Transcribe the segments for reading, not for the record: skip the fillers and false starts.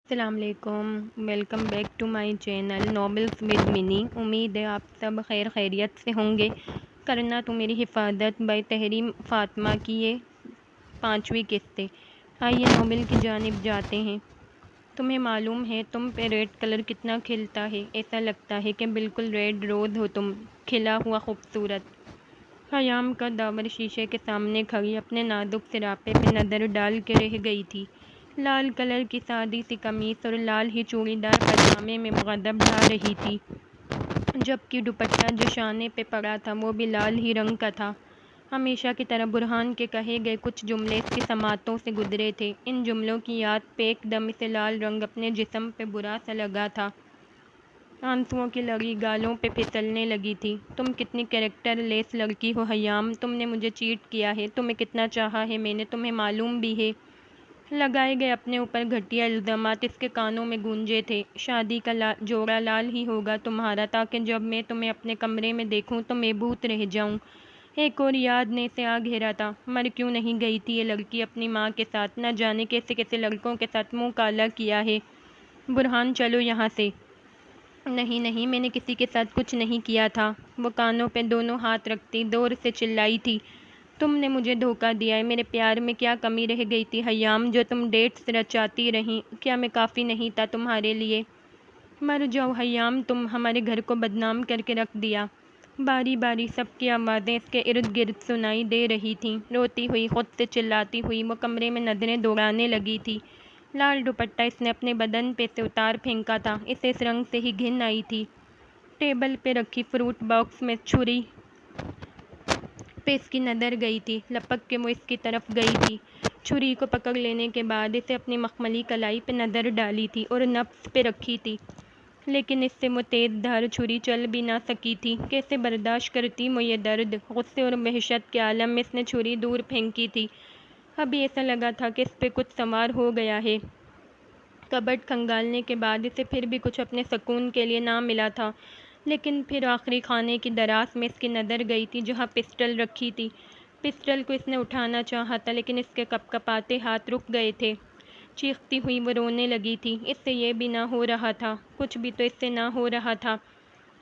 السلام علیکم، welcome back to my channel novels with Mini. امید ہے آپ سب خیر خیریت سے ہوں گے۔ کرنا تو میری حفاظت بائی تحریم فاطمہ کی یہ 5ویں قسط ہے۔ آئیے ناول کی جانب جاتے ہیں۔ تمہیں معلوم ہے تم پہ ریڈ کلر کتنا کھلتا ہے، ایسا لگتا ہے کہ بالکل ریڈ روز ہو تم، کھلا ہوا خوبصورت۔ خیام کا داور شیشے کے سامنے کھڑی اپنے نازک سراپے پہ نظر ڈال کے رہ گئی تھی۔ لال کلر کی سادی سی قمیص اور لال ہی چوڑی دار پاجامے میں مغرب ڈھا رہی تھی، جبکہ دوپٹہ جو شانے پہ پڑا تھا وہ بھی لال ہی رنگ کا تھا۔ ہمیشہ کی طرح برہان کے کہے گئے کچھ جملے اس کی سماعتوں سے گزرے تھے۔ ان جملوں کی یاد پہ ایک دم اسے لال رنگ اپنے جسم پہ برا سا لگا تھا۔ آنسوؤں کی لڑی گالوں پہ پھسلنے لگی تھی۔ تم کتنی کریکٹر لیس لڑکی ہو خیام، تم نے مجھے چیٹ کیا ہے، تمہیں کتنا چاہا ہے میں نے، تمہیں معلوم بھی ہے۔ لگائے گئے اپنے اوپر گھٹیا الزامات اس کے کانوں میں گونجے تھے۔ شادی کا جوڑا لال ہی ہوگا تمہارا، تاکہ جب میں تمہیں اپنے کمرے میں دیکھوں تو میں بھوت رہ جاؤں۔ ایک اور یاد نے اسے آ گھیرا تھا۔ مر کیوں نہیں گئی تھی یہ لڑکی اپنی ماں کے ساتھ؟ نہ جانے کیسے کیسے لڑکوں کے ساتھ منہ کالا کیا ہے۔ برہان چلو یہاں سے۔ نہیں نہیں، میں نے کسی کے ساتھ کچھ نہیں کیا تھا۔ وہ کانوں پہ دونوں ہاتھ رکھتی زور سے چلائی تھی۔ تم نے مجھے دھوکہ دیا ہے۔ میرے پیار میں کیا کمی رہ گئی تھی خیام، جو تم ڈیٹس رچاتی رہیں؟ کیا میں کافی نہیں تھا تمہارے لیے؟ مر جاؤ خیام، تم ہمارے گھر کو بدنام کر کے رکھ دیا۔ باری باری سب کی آوازیں اس کے ارد گرد سنائی دے رہی تھیں۔ روتی ہوئی، خود سے چلاتی ہوئی وہ کمرے میں نظریں دوڑانے لگی تھی۔ لال دوپٹہ اس نے اپنے بدن پہ سے اتار پھینکا تھا۔ اسے اس رنگ سے ہی گھن آئی تھی۔ ٹیبل پہ رکھی فروٹ باکس میں چھری پہ اس کی نظر گئی تھی۔ لپک کے وہ اس کی طرف گئی تھی۔ چھری کو پکڑ لینے کے بعد اسے اپنی مخملی کلائی پہ نظر ڈالی تھی اور نفس پہ رکھی تھی، لیکن اس سے وہ تیز دھار چھری چل بھی نہ سکی تھی۔ کیسے برداشت کرتی وہ یہ درد؟ غصے اور وحشت کے عالم میں اس نے چھری دور پھینکی تھی۔ ابھی ایسا لگا تھا کہ اس پہ کچھ سوار ہو گیا ہے۔ کبڈ کھنگالنے کے بعد اسے پھر بھی کچھ اپنے سکون کے لیے نہ ملا تھا، لیکن پھر آخری خانے کی دراز میں اس کی نظر گئی تھی جہاں پسٹل رکھی تھی۔ پسٹل کو اس نے اٹھانا چاہا تھا، لیکن اس کے کپکپاتے ہاتھ رک گئے تھے۔ چیختی ہوئی وہ رونے لگی تھی۔ اس سے یہ بھی نہ ہو رہا تھا، کچھ بھی تو اس سے نہ ہو رہا تھا۔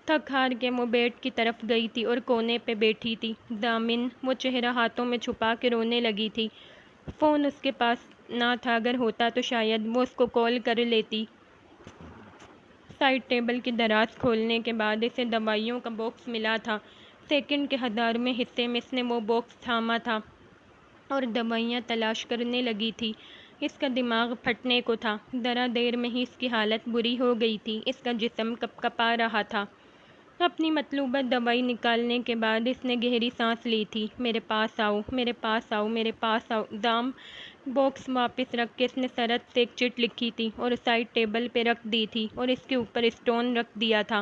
تھک ہار کے وہ بیڈ کی طرف گئی تھی اور کونے پہ بیٹھی تھی۔ دامن وہ چہرہ ہاتھوں میں چھپا کے رونے لگی تھی۔ فون اس کے پاس نہ تھا، اگر ہوتا تو شاید وہ اس کو کال کر لیتی۔ سائڈ ٹیبل کی دراز کھولنے کے بعد اسے دوائیوں کا باکس ملا تھا۔ سیکنڈ کے 1000ویں حصے میں اس نے وہ باکس تھاما تھا اور دوائیاں تلاش کرنے لگی تھی۔ اس کا دماغ پھٹنے کو تھا۔ ذرا دیر میں ہی اس کی حالت بری ہو گئی تھی۔ اس کا جسم کپکپا رہا تھا۔ اپنی مطلوبہ دوائی نکالنے کے بعد اس نے گہری سانس لی تھی۔ میرے پاس آؤ، میرے پاس آؤ، میرے پاس آؤ۔ دام باکس واپس رکھ کے اس نے سرعت سے ایک چٹ لکھی تھی اور سائڈ ٹیبل پہ رکھ دی تھی اور اس کے اوپر اسٹون رکھ دیا تھا۔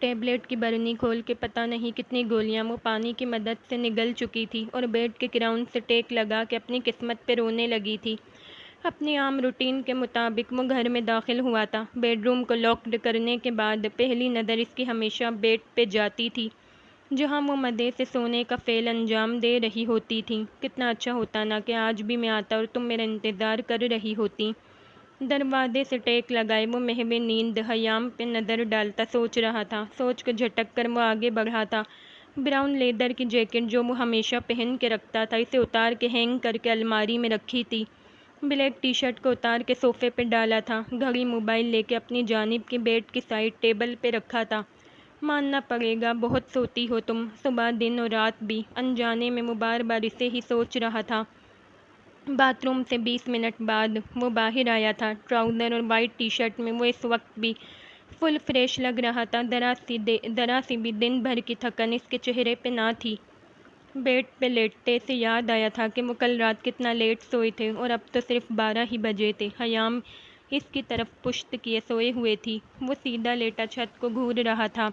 ٹیبلٹ کی برنی کھول کے پتہ نہیں کتنی گولیاں وہ پانی کی مدد سے نگل چکی تھی اور بیڈ کے گراؤنڈ سے ٹیک لگا کے اپنی قسمت پہ رونے لگی تھی۔ اپنی عام روٹین کے مطابق وہ گھر میں داخل ہوا تھا۔ بیڈ روم کو لاکڈ کرنے کے بعد پہلی نظر اس کی ہمیشہ بیڈ پہ جاتی تھی، جہاں وہ مزے سے سونے کا فعل انجام دے رہی ہوتی تھیں۔ کتنا اچھا ہوتا نا کہ آج بھی میں آتا اور تم میرا انتظار کر رہی ہوتی۔ دروازے سے ٹیک لگائے وہ محو نیند خیام پہ نظر ڈالتا سوچ رہا تھا۔ سوچ کو جھٹک کر وہ آگے بڑھا تھا۔ براؤن لیدر کی جیکٹ جو وہ ہمیشہ پہن کے رکھتا تھا، اسے اتار کے ہینگ کر کے الماری میں رکھی تھی۔ بلیک ٹی شرٹ کو اتار کے صوفے پہ ڈالا تھا۔ گھڑی موبائل لے کے اپنی جانب کی بیڈ کی سائڈ ٹیبل پہ رکھا تھا۔ ماننا پڑے گا بہت سوتی ہو تم، صبح دن اور رات بھی۔ انجانے میں وہ بار بار اسے ہی سوچ رہا تھا۔ باتھ روم سے 20 منٹ بعد وہ باہر آیا تھا۔ ٹراؤزر اور وائٹ ٹی شرٹ میں وہ اس وقت بھی فل فریش لگ رہا تھا۔ ذرا سی بھی دن بھر کی تھکن اس کے چہرے پہ نہ تھی۔ بیڈ پہ لیٹتے سے یاد آیا تھا کہ وہ کل رات کتنا لیٹ سوئے تھے اور اب تو صرف 12 ہی بجے تھے۔ خیام اس کی طرف پشت کیے سوئے ہوئے تھی۔ وہ سیدھا لیٹا چھت کو گھور رہا تھا۔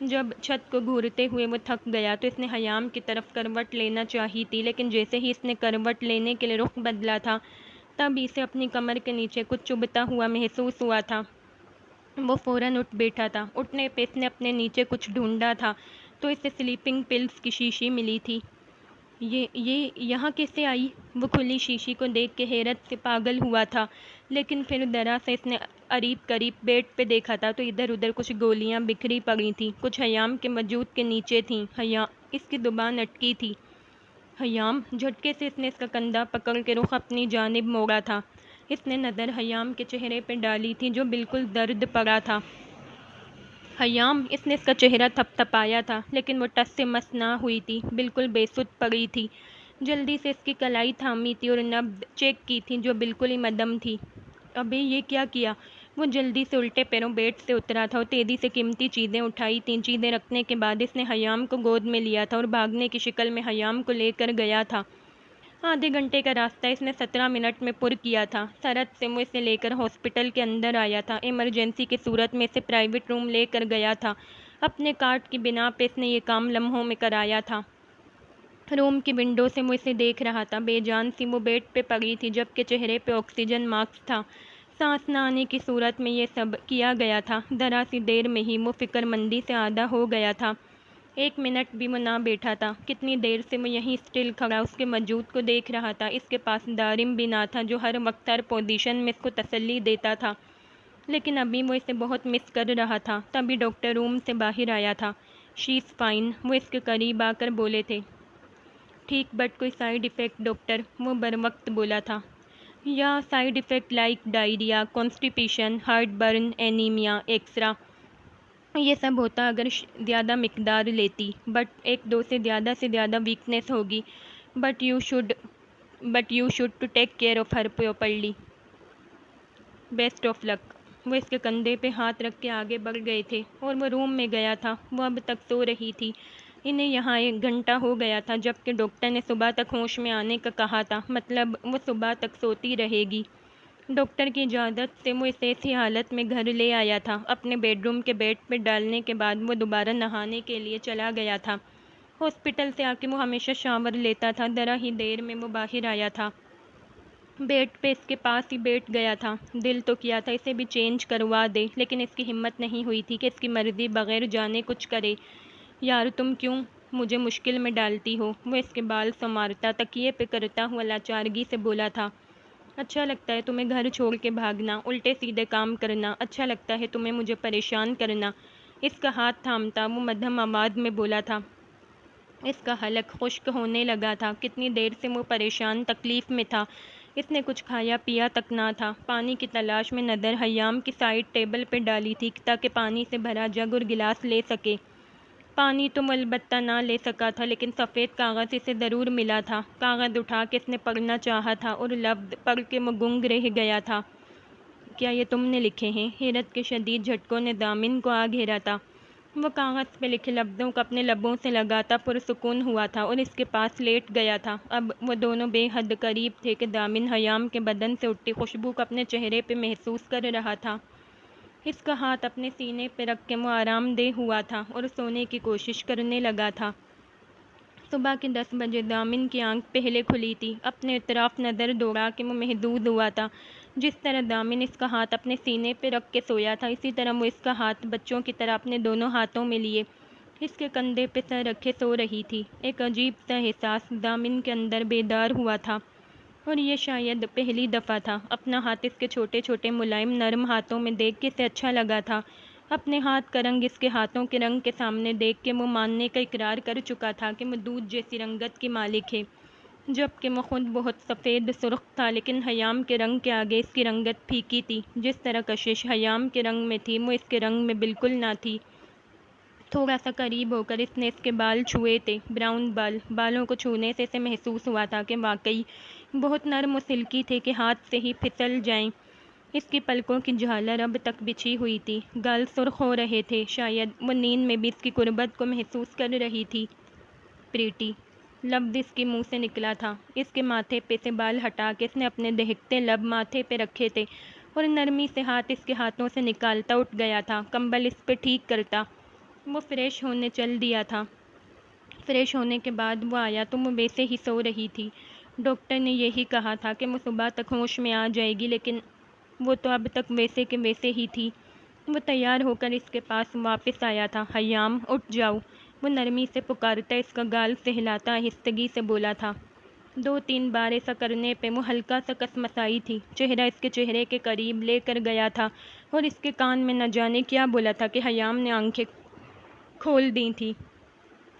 جب چھت کو گھورتے ہوئے وہ تھک گیا تو اس نے خیام کی طرف کروٹ لینا چاہی تھی، لیکن جیسے ہی اس نے کروٹ لینے کے لیے رخ بدلا تھا تب اسے اپنی کمر کے نیچے کچھ چبھتا ہوا محسوس ہوا تھا۔ وہ فوراً اٹھ بیٹھا تھا۔ اٹھنے پہ اس نے اپنے نیچے کچھ ڈھونڈا تھا تو اسے سلیپنگ پلز کی شیشی ملی تھی۔ یہ یہاں کیسے آئی؟ وہ کھلی شیشی کو دیکھ کے حیرت سے پاگل ہوا تھا، لیکن پھر ذرا سے اس نے قریب قریب بیڈ پہ دیکھا تھا تو ادھر ادھر کچھ گولیاں بکھری پڑی تھیں، کچھ حیام کے وجود کے نیچے تھیں۔ اس کی زبان اٹکی تھی۔ حیام! جھٹکے سے اس نے اس کا کندھا پکڑ کے رخ اپنی جانب موڑا تھا۔ اس نے نظر حیام کے چہرے پہ ڈالی تھی جو بالکل زرد پڑا تھا۔ حیام! اس نے اس کا چہرہ تھپ تھپایا تھا، لیکن وہ ٹس سے مس نہ ہوئی تھی، بالکل بے سدھ پڑی تھی۔ جلدی سے اس کی کلائی تھامی تھی اور نبض چیک کی تھی جو بالکل ہی مدھم تھی۔ ابے یہ کیا کیا؟ وہ جلدی سے الٹے پیروں بیڈ سے اترا تھا اور تیزی سے قیمتی چیزیں اٹھائی تھیں۔ چیزیں رکھنے کے بعد اس نے حیام کو گود میں لیا تھا اور بھاگنے کی شکل میں حیام کو لے کر گیا تھا۔ آدھے گھنٹے کا راستہ اس نے 17 منٹ میں پر کیا تھا۔ سرحد سے وہ اسے لے کر ہاسپٹل کے اندر آیا تھا۔ ایمرجنسی کی صورت میں اسے پرائیویٹ روم لے کر گیا تھا۔ اپنے کارڈ کی بنا پہ اس نے یہ کام لمحوں میں کرایا تھا۔ روم کی ونڈو سے وہ اسے دیکھ رہا تھا۔ بے جان سی وہ بیڈ پہ پڑی تھی جبکہ چہرے پہ آکسیجن ماسک تھا۔ سانس نہ آنے کی صورت میں یہ سب کیا گیا تھا۔ ذرا سی دیر میں ہی وہ فکر مندی سے آدھا ہو گیا تھا۔ 1 منٹ بھی وہ نہ بیٹھا تھا۔ کتنی دیر سے وہ یہیں اسٹل کھڑا اس کے وجود کو دیکھ رہا تھا۔ اس کے پاس دارم بھی نہ تھا جو ہر وقت ہر پوزیشن میں اس کو تسلی دیتا تھا، لیکن ابھی وہ اسے بہت مس کر رہا تھا۔ تبھی ڈاکٹر روم سے باہر آیا تھا۔ شی از فائن، وہ اس کے قریب آ کر بولے تھے۔ ٹھیک، بٹ کوئی سائیڈ ایفیکٹ ڈاکٹر؟ وہ بر وقت بولا تھا۔ یا side effect like diarrhoea, constipation, heartburn, anaemia extra, یہ سب ہوتا اگر زیادہ مقدار لیتی، بٹ 1-2 سے زیادہ ویکنیس ہوگی، but you should to take care of her properly. Best of luck. وہ اس کے کندھے پہ ہاتھ رکھ کے آگے بڑھ گئے تھے اور وہ روم میں گیا تھا۔ وہ اب تک سو رہی تھی۔ انہیں یہاں 1 گھنٹہ ہو گیا تھا جبکہ ڈاکٹر نے صبح تک ہوش میں آنے کا کہا تھا، مطلب وہ صبح تک سوتی رہے گی۔ ڈاکٹر کی اجازت سے وہ اسے ایسی حالت میں گھر لے آیا تھا۔ اپنے بیڈ روم کے بیڈ پہ ڈالنے کے بعد وہ دوبارہ نہانے کے لیے چلا گیا تھا۔ ہاسپٹل سے آ کے وہ ہمیشہ شاور لیتا تھا۔ ذرا ہی دیر میں وہ باہر آیا تھا۔ بیڈ پہ اس کے پاس ہی بیٹھ گیا تھا۔ دل تو کیا تھا اسے بھی چینج کروا دے، لیکن اس کی ہمت نہیں ہوئی تھی کہ اس کی مرضی بغیر جانے کچھ کرے۔ یار تم کیوں مجھے مشکل میں ڈالتی ہو؟ وہ اس کے بال سنوارتا تکیے پہ کرتا ہوا لاچارگی سے بولا تھا۔ اچھا لگتا ہے تمہیں گھر چھوڑ کے بھاگنا، الٹے سیدھے کام کرنا، اچھا لگتا ہے تمہیں مجھے پریشان کرنا؟ اس کا ہاتھ تھامتا وہ مدھم آواز میں بولا تھا۔ اس کا حلق خشک ہونے لگا تھا۔ کتنی دیر سے وہ پریشان تکلیف میں تھا۔ اس نے کچھ کھایا پیا تک نہ تھا۔ پانی کی تلاش میں نظر حیام کی سائیڈ ٹیبل پہ ڈالی تھی تاکہ پانی سے بھرا جگ اور گلاس لے سکے۔ پانی تو وہ البتہ نہ لے سکا تھا، لیکن سفید کاغذ اسے ضرور ملا تھا۔ کاغذ اٹھا کے اس نے پڑھنا چاہا تھا اور لفظ پڑھ کے وہ گنگ رہ گیا تھا۔ کیا یہ تم نے لکھے ہیں؟ حیرت کے شدید جھٹکوں نے دامن کو آ گھیرا تھا۔ وہ کاغذ پہ لکھے لفظوں کو اپنے لبوں سے لگاتا پرسکون ہوا تھا اور اس کے پاس لیٹ گیا تھا۔ اب وہ دونوں بے حد قریب تھے کہ دامن حیام کے بدن سے اٹھتی خوشبو کو اپنے چہرے پہ محسوس کر رہا تھا۔ اس کا ہاتھ اپنے سینے پہ رکھ کے وہ آرام دہ ہوا تھا اور سونے کی کوشش کرنے لگا تھا۔ صبح کے 10 بجے دامن کی آنکھ پہلے کھلی تھی۔ اپنے اطراف نظر دوڑا کہ وہ محظوظ ہوا تھا۔ جس طرح دامن اس کا ہاتھ اپنے سینے پہ رکھ کے سویا تھا، اسی طرح وہ اس کا ہاتھ بچوں کی طرح اپنے دونوں ہاتھوں میں لیے اس کے کندھے پہ سر رکھے سو رہی تھی۔ ایک عجیب سا احساس دامن کے اندر بیدار ہوا تھا، اور یہ شاید پہلی دفعہ تھا۔ اپنا ہاتھ اس کے چھوٹے چھوٹے ملائم نرم ہاتھوں میں دیکھ کے اسے اچھا لگا تھا۔ اپنے ہاتھ کا رنگ اس کے ہاتھوں کے رنگ کے سامنے دیکھ کے وہ ماننے کا اقرار کر چکا تھا کہ وہ دودھ جیسی رنگت کی مالک ہے، جبکہ وہ خود بہت سفید سرخ تھا، لیکن حیام کے رنگ کے آگے اس کی رنگت پھیکی تھی۔ جس طرح کشش حیام کے رنگ میں تھی، وہ اس کے رنگ میں بالکل نہ تھی۔ تھوڑا سا قریب ہو کر اس نے اس کے بال چھوئے تھے، براؤن بال۔ بالوں کو چھونے سے اسے محسوس ہوا تھا کہ واقعی بہت نرم و سلکی تھے کہ ہاتھ سے ہی پھسل جائیں۔ اس کی پلکوں کی جھالر اب تک بچھی ہوئی تھی، گال سرخ ہو رہے تھے، شاید وہ نیند میں بھی اس کی قربت کو محسوس کر رہی تھی۔ پریٹی لفظ اس کے منہ سے نکلا تھا۔ اس کے ماتھے پہ سے بال ہٹا کے اس نے اپنے دہکتے لب ماتھے پہ رکھے تھے اور نرمی سے ہاتھ اس کے ہاتھوں سے نکالتا اٹھ گیا تھا، کمبل اس پہ ٹھیک کرتا۔ وہ فریش ہونے چل دیا تھا۔ فریش ہونے کے بعد وہ آیا تو وہ ویسے ہی سو رہی تھی۔ ڈاکٹر نے یہی کہا تھا کہ وہ صبح تک ہوش میں آ جائے گی، لیکن وہ تو اب تک ویسے کے ویسے ہی تھی۔ وہ تیار ہو کر اس کے پاس واپس آیا تھا۔ حیام اٹھ جاؤ، وہ نرمی سے پکارتا اس کا گال سہلاتا آہستگی سے بولا تھا۔ 2-3 بار ایسا کرنے پہ وہ ہلکا سا کسمسائی تھی۔ چہرہ اس کے چہرے کے قریب لے کر گیا تھا اور اس کے کان میں نہ جانے کیا بولا تھا کہ حیام نے آنکھیں کھول دی تھی۔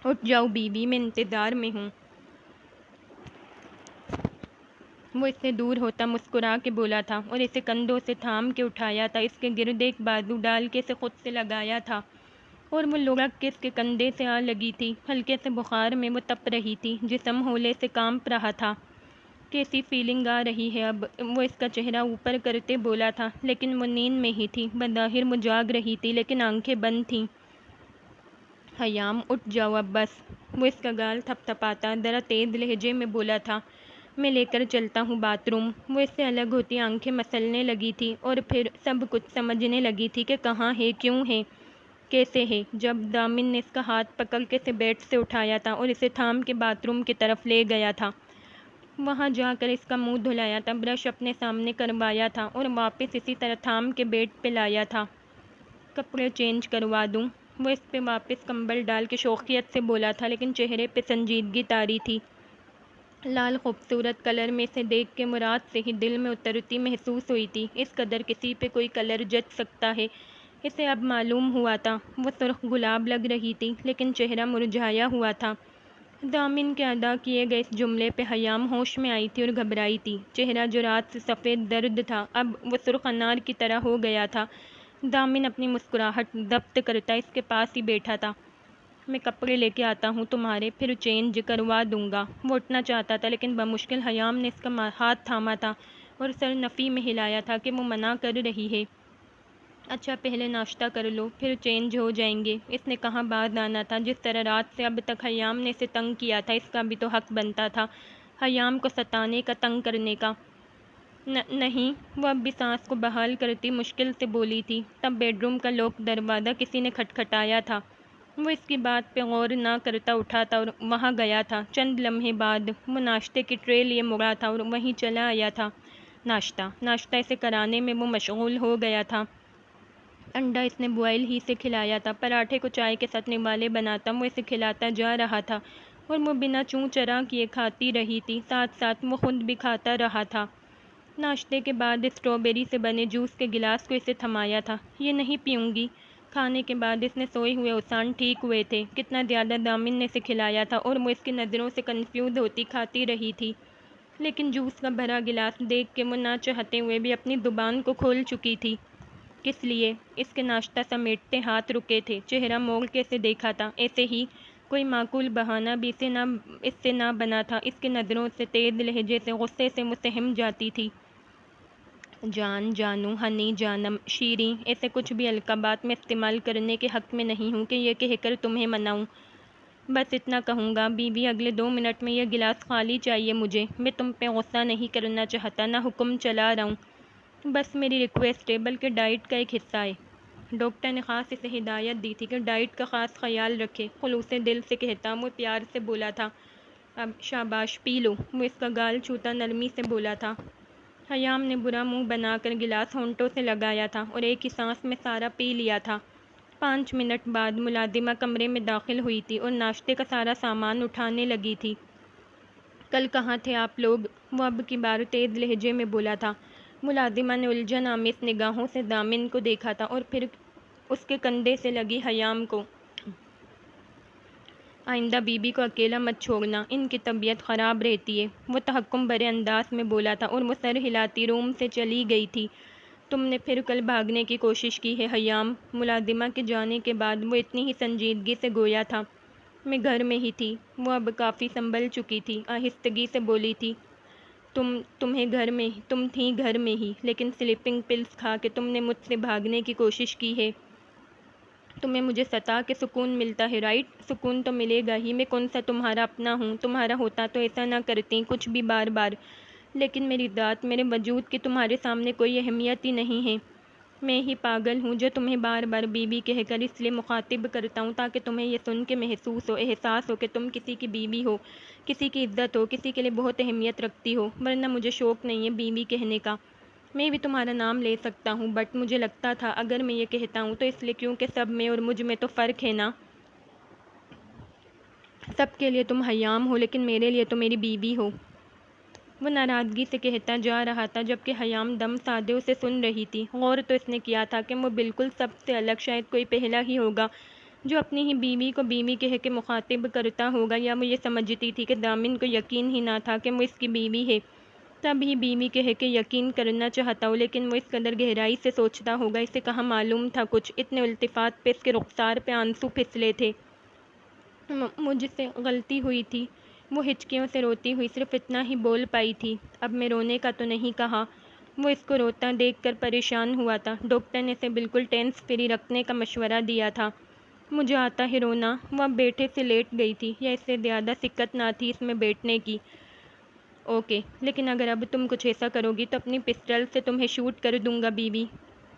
اٹھ جاؤ بیوی، میں انتظار میں ہوں۔ وہ اس سے دور ہوتا مسکرا کے بولا تھا اور اسے کندھوں سے تھام کے اٹھایا تھا، اس کے گرد ایک بازو ڈال کے اسے خود سے لگایا تھا اور وہ لڑک کے اس کے کندھے سے آ لگی تھی۔ ہلکے سے بخار میں وہ تپ رہی تھی، جسم ہولے سے کانپ رہا تھا۔ کیسی فیلنگ آ رہی ہے اب؟ وہ اس کا چہرہ اوپر کرتے بولا تھا، لیکن وہ نیند میں ہی تھی۔ بظاہر وہ جاگ رہی تھی لیکن آنکھیں بند تھیں۔ حیام اٹھ جاؤ اب بس، وہ اس کا گال تھپ تھپاتا ذرا تیز لہجے میں بولا تھا۔ میں لے کر چلتا ہوں باتھ روم۔ وہ اس سے الگ ہوتی آنکھیں مسلنے لگی تھی اور پھر سب کچھ سمجھنے لگی تھی کہ کہاں ہے، کیوں ہے، کیسے ہے۔ جب دامن نے اس کا ہاتھ پکڑ کے اسے بیڈ سے اٹھایا تھا اور اسے تھام کے باتھ روم کی طرف لے گیا تھا، وہاں جا کر اس کا منہ دھلایا تھا، برش اپنے سامنے کروایا تھا اور واپس اسی طرح تھام کے بیڈ پہ لایا تھا۔ کپڑے چینج کروا دوں؟ وہ اس پہ واپس کمبل ڈال کے شوقیت سے بولا تھا، لیکن چہرے پہ سنجیدگی طاری تھی۔ لال خوبصورت کلر میں اسے دیکھ کے مراد سے ہی دل میں اترتی محسوس ہوئی تھی۔ اس قدر کسی پہ کوئی کلر جچ سکتا ہے، اسے اب معلوم ہوا تھا۔ وہ سرخ گلاب لگ رہی تھی لیکن چہرہ مرجھایا ہوا تھا۔ دامن کے ادا کیے گئے اس جملے پہ حیام ہوش میں آئی تھی اور گھبرائی تھی۔ چہرہ جو رات سے سفید درد تھا اب وہ سرخ انار کی طرح ہو گیا تھا۔ دامن اپنی مسکراہٹ ضبط کرتا اس کے پاس ہی بیٹھا تھا۔ میں کپڑے لے کے آتا ہوں تمہارے، پھر چینج کروا دوں گا۔ وہ اٹھنا چاہتا تھا لیکن بمشکل حیام نے اس کا ہاتھ تھاما تھا اور سر نفی میں ہلایا تھا کہ وہ منع کر رہی ہے۔ اچھا پہلے ناشتہ کر لو، پھر چینج ہو جائیں گے۔ اس نے کہاں باز آنا تھا؟ جس طرح رات سے اب تک حیام نے اسے تنگ کیا تھا، اس کا بھی تو حق بنتا تھا حیام کو ستانے کا، تنگ کرنے کا۔ نہیں، وہ اب بھی سانس کو بحال کرتی مشکل سے بولی تھی۔ تب بیڈ روم کا لاک دروازہ کسی نے کھٹکھٹایا تھا۔ وہ اس کی بات پہ غور نہ کرتا اٹھا تھا اور وہاں گیا تھا۔ چند لمحے بعد وہ ناشتے کی ٹرے لیے مڑا تھا اور وہیں چلا آیا تھا۔ ناشتہ اسے کرانے میں وہ مشغول ہو گیا تھا۔ انڈا اس نے بوائل ہی سے کھلایا تھا، پراٹھے کو چائے کے ساتھ نوالے بناتا وہ اسے کھلاتا جا رہا تھا اور وہ بنا چوں چرا کیے کھاتی رہی تھی، ساتھ ساتھ وہ خود بھی کھاتا رہا تھا۔ ناشتے کے بعد اسٹرابیری سے بنے جوس کے گلاس کو اسے تھمایا تھا۔ یہ نہیں پیوں گی۔ کھانے کے بعد اس نے سوئے ہوئے اوسان ٹھیک ہوئے تھے۔ کتنا زیادہ دامن نے اسے کھلایا تھا اور وہ اس کی نظروں سے کنفیوز ہوتی کھاتی رہی تھی، لیکن جوس کا بھرا گلاس دیکھ کے وہ نہ چاہتے ہوئے بھی اپنی زبان کو کھول چکی تھی۔ کس لیے؟ اس کے ناشتہ سمیٹتے ہاتھ رکے تھے۔ چہرہ موڑ کے اسے دیکھا تھا، ایسے ہی کوئی معقول بہانہ بھی اس سے نہ بنا تھا۔ اس کی نظروں سے تیز لہجے سے غصے سے مسہم جاتی تھی۔ جان، جانو، ہنی، جانم، شیریں، ایسے کچھ بھی القابات میں استعمال کرنے کے حق میں نہیں ہوں کہ یہ کہہ کر تمہیں مناؤں۔ بس اتنا کہوں گا بیوی، اگلے 2 منٹ میں یہ گلاس خالی چاہیے مجھے۔ میں تم پہ غصہ نہیں کرنا چاہتا، نہ حکم چلا رہا ہوں، بس میری ریکویسٹ ہے، بلکہ ڈائٹ کا ایک حصہ ہے۔ ڈاکٹر نے خاص اسے ہدایت دی تھی کہ ڈائٹ کا خاص خیال رکھے، خلوص دل سے کہتا وہ پیار سے بولا تھا۔ اب شاباش پی لو، وہ اس کا گال چھوتا نرمی سے بولا تھا۔ حیام نے برا منہ بنا کر گلاس ہونٹوں سے لگایا تھا اور ایک ہی سانس میں سارا پی لیا تھا۔ 5 منٹ بعد ملازمہ کمرے میں داخل ہوئی تھی اور ناشتے کا سارا سامان اٹھانے لگی تھی۔ کل کہاں تھے آپ لوگ؟ وہ اب کی بار تیز لہجے میں بولا تھا۔ ملازمہ نے الجھن آمیز نگاہوں سے دامن کو دیکھا تھا اور پھر اس کے کندھے سے لگی حیام کو۔ آئندہ بیوی کو اکیلا مت چھوڑنا، ان کی طبیعت خراب رہتی ہے، وہ تحکم بھرے انداز میں بولا تھا اور وہ سر ہلاتی روم سے چلی گئی تھی۔ تم نے پھر کل بھاگنے کی کوشش کی ہے حیام؟ ملازمہ کے جانے کے بعد وہ اتنی ہی سنجیدگی سے گویا تھا۔ میں گھر میں ہی تھی، وہ اب کافی سنبھل چکی تھی، آہستگی سے بولی تھی۔ تم تھیں گھر میں ہی، لیکن سلیپنگ پلز کھا کے تم نے مجھ سے بھاگنے کی کوشش کی ہے۔ تمہیں مجھے ستا کے سکون ملتا ہے، رائٹ؟ سکون تو ملے گا ہی، میں کون سا تمہارا اپنا ہوں؟ تمہارا ہوتا تو ایسا نہ کرتی کچھ بھی بار بار، لیکن میری ذات، میرے وجود کی تمہارے سامنے کوئی اہمیت ہی نہیں ہے۔ میں ہی پاگل ہوں جو تمہیں بار بار بیوی کہہ کر اس لیے مخاطب کرتا ہوں تاکہ تمہیں یہ سن کے محسوس ہو، احساس ہو کہ تم کسی کی بیوی ہو، کسی کی عزت ہو، کسی کے لیے بہت اہمیت رکھتی ہو، ورنہ مجھے شوق نہیں ہے بیوی کہنے کا۔ میں بھی تمہارا نام لے سکتا ہوں، بٹ مجھے لگتا تھا اگر میں یہ کہتا ہوں تو اس لیے کیونکہ سب میں اور مجھ میں تو فرق ہے نا۔ سب کے لیے تم حیام ہو لیکن میرے لیے تو میری بیوی ہو۔ وہ ناراضگی سے کہتا جا رہا تھا جبکہ حیام دم سادے اسے سن رہی تھی۔ غور تو اس نے کیا تھا کہ وہ بالکل سب سے الگ شاید کوئی پہلا ہی ہوگا جو اپنی ہی بیوی کو بیوی کہہ کے مخاطب کرتا ہوگا، یا وہ یہ سمجھتی تھی کہ دامن کو یقین ہی نہ تھا کہ وہ اس کی بیوی ہے، تب ہی بیوی کہہ کے یقین کرنا چاہتا ہو، لیکن وہ اس قدر گہرائی سے سوچتا ہوگا، اسے کہاں معلوم تھا کچھ اتنے التفات پہ اس کے رخسار پہ آنسو پھسلے تھے۔ مجھ سے غلطی ہوئی تھی، وہ ہچکیوں سے روتی ہوئی صرف اتنا ہی بول پائی تھی۔ اب میں رونے کا تو نہیں کہا۔ وہ اس کو روتا دیکھ کر پریشان ہوا تھا۔ ڈاکٹر نے اسے بالکل ٹینس فری رکھنے کا مشورہ دیا تھا۔ مجھے آتا ہے رونا۔ وہ اب بیٹھے سے لیٹ گئی تھی، یا اس سے زیادہ سکت نہ تھی اس میں بیٹھنے کی۔ اوکے، لیکن اگر اب تم کچھ ایسا کرو گی تو اپنی پسٹل سے تمہیں شوٹ کر دوں گا بیوی۔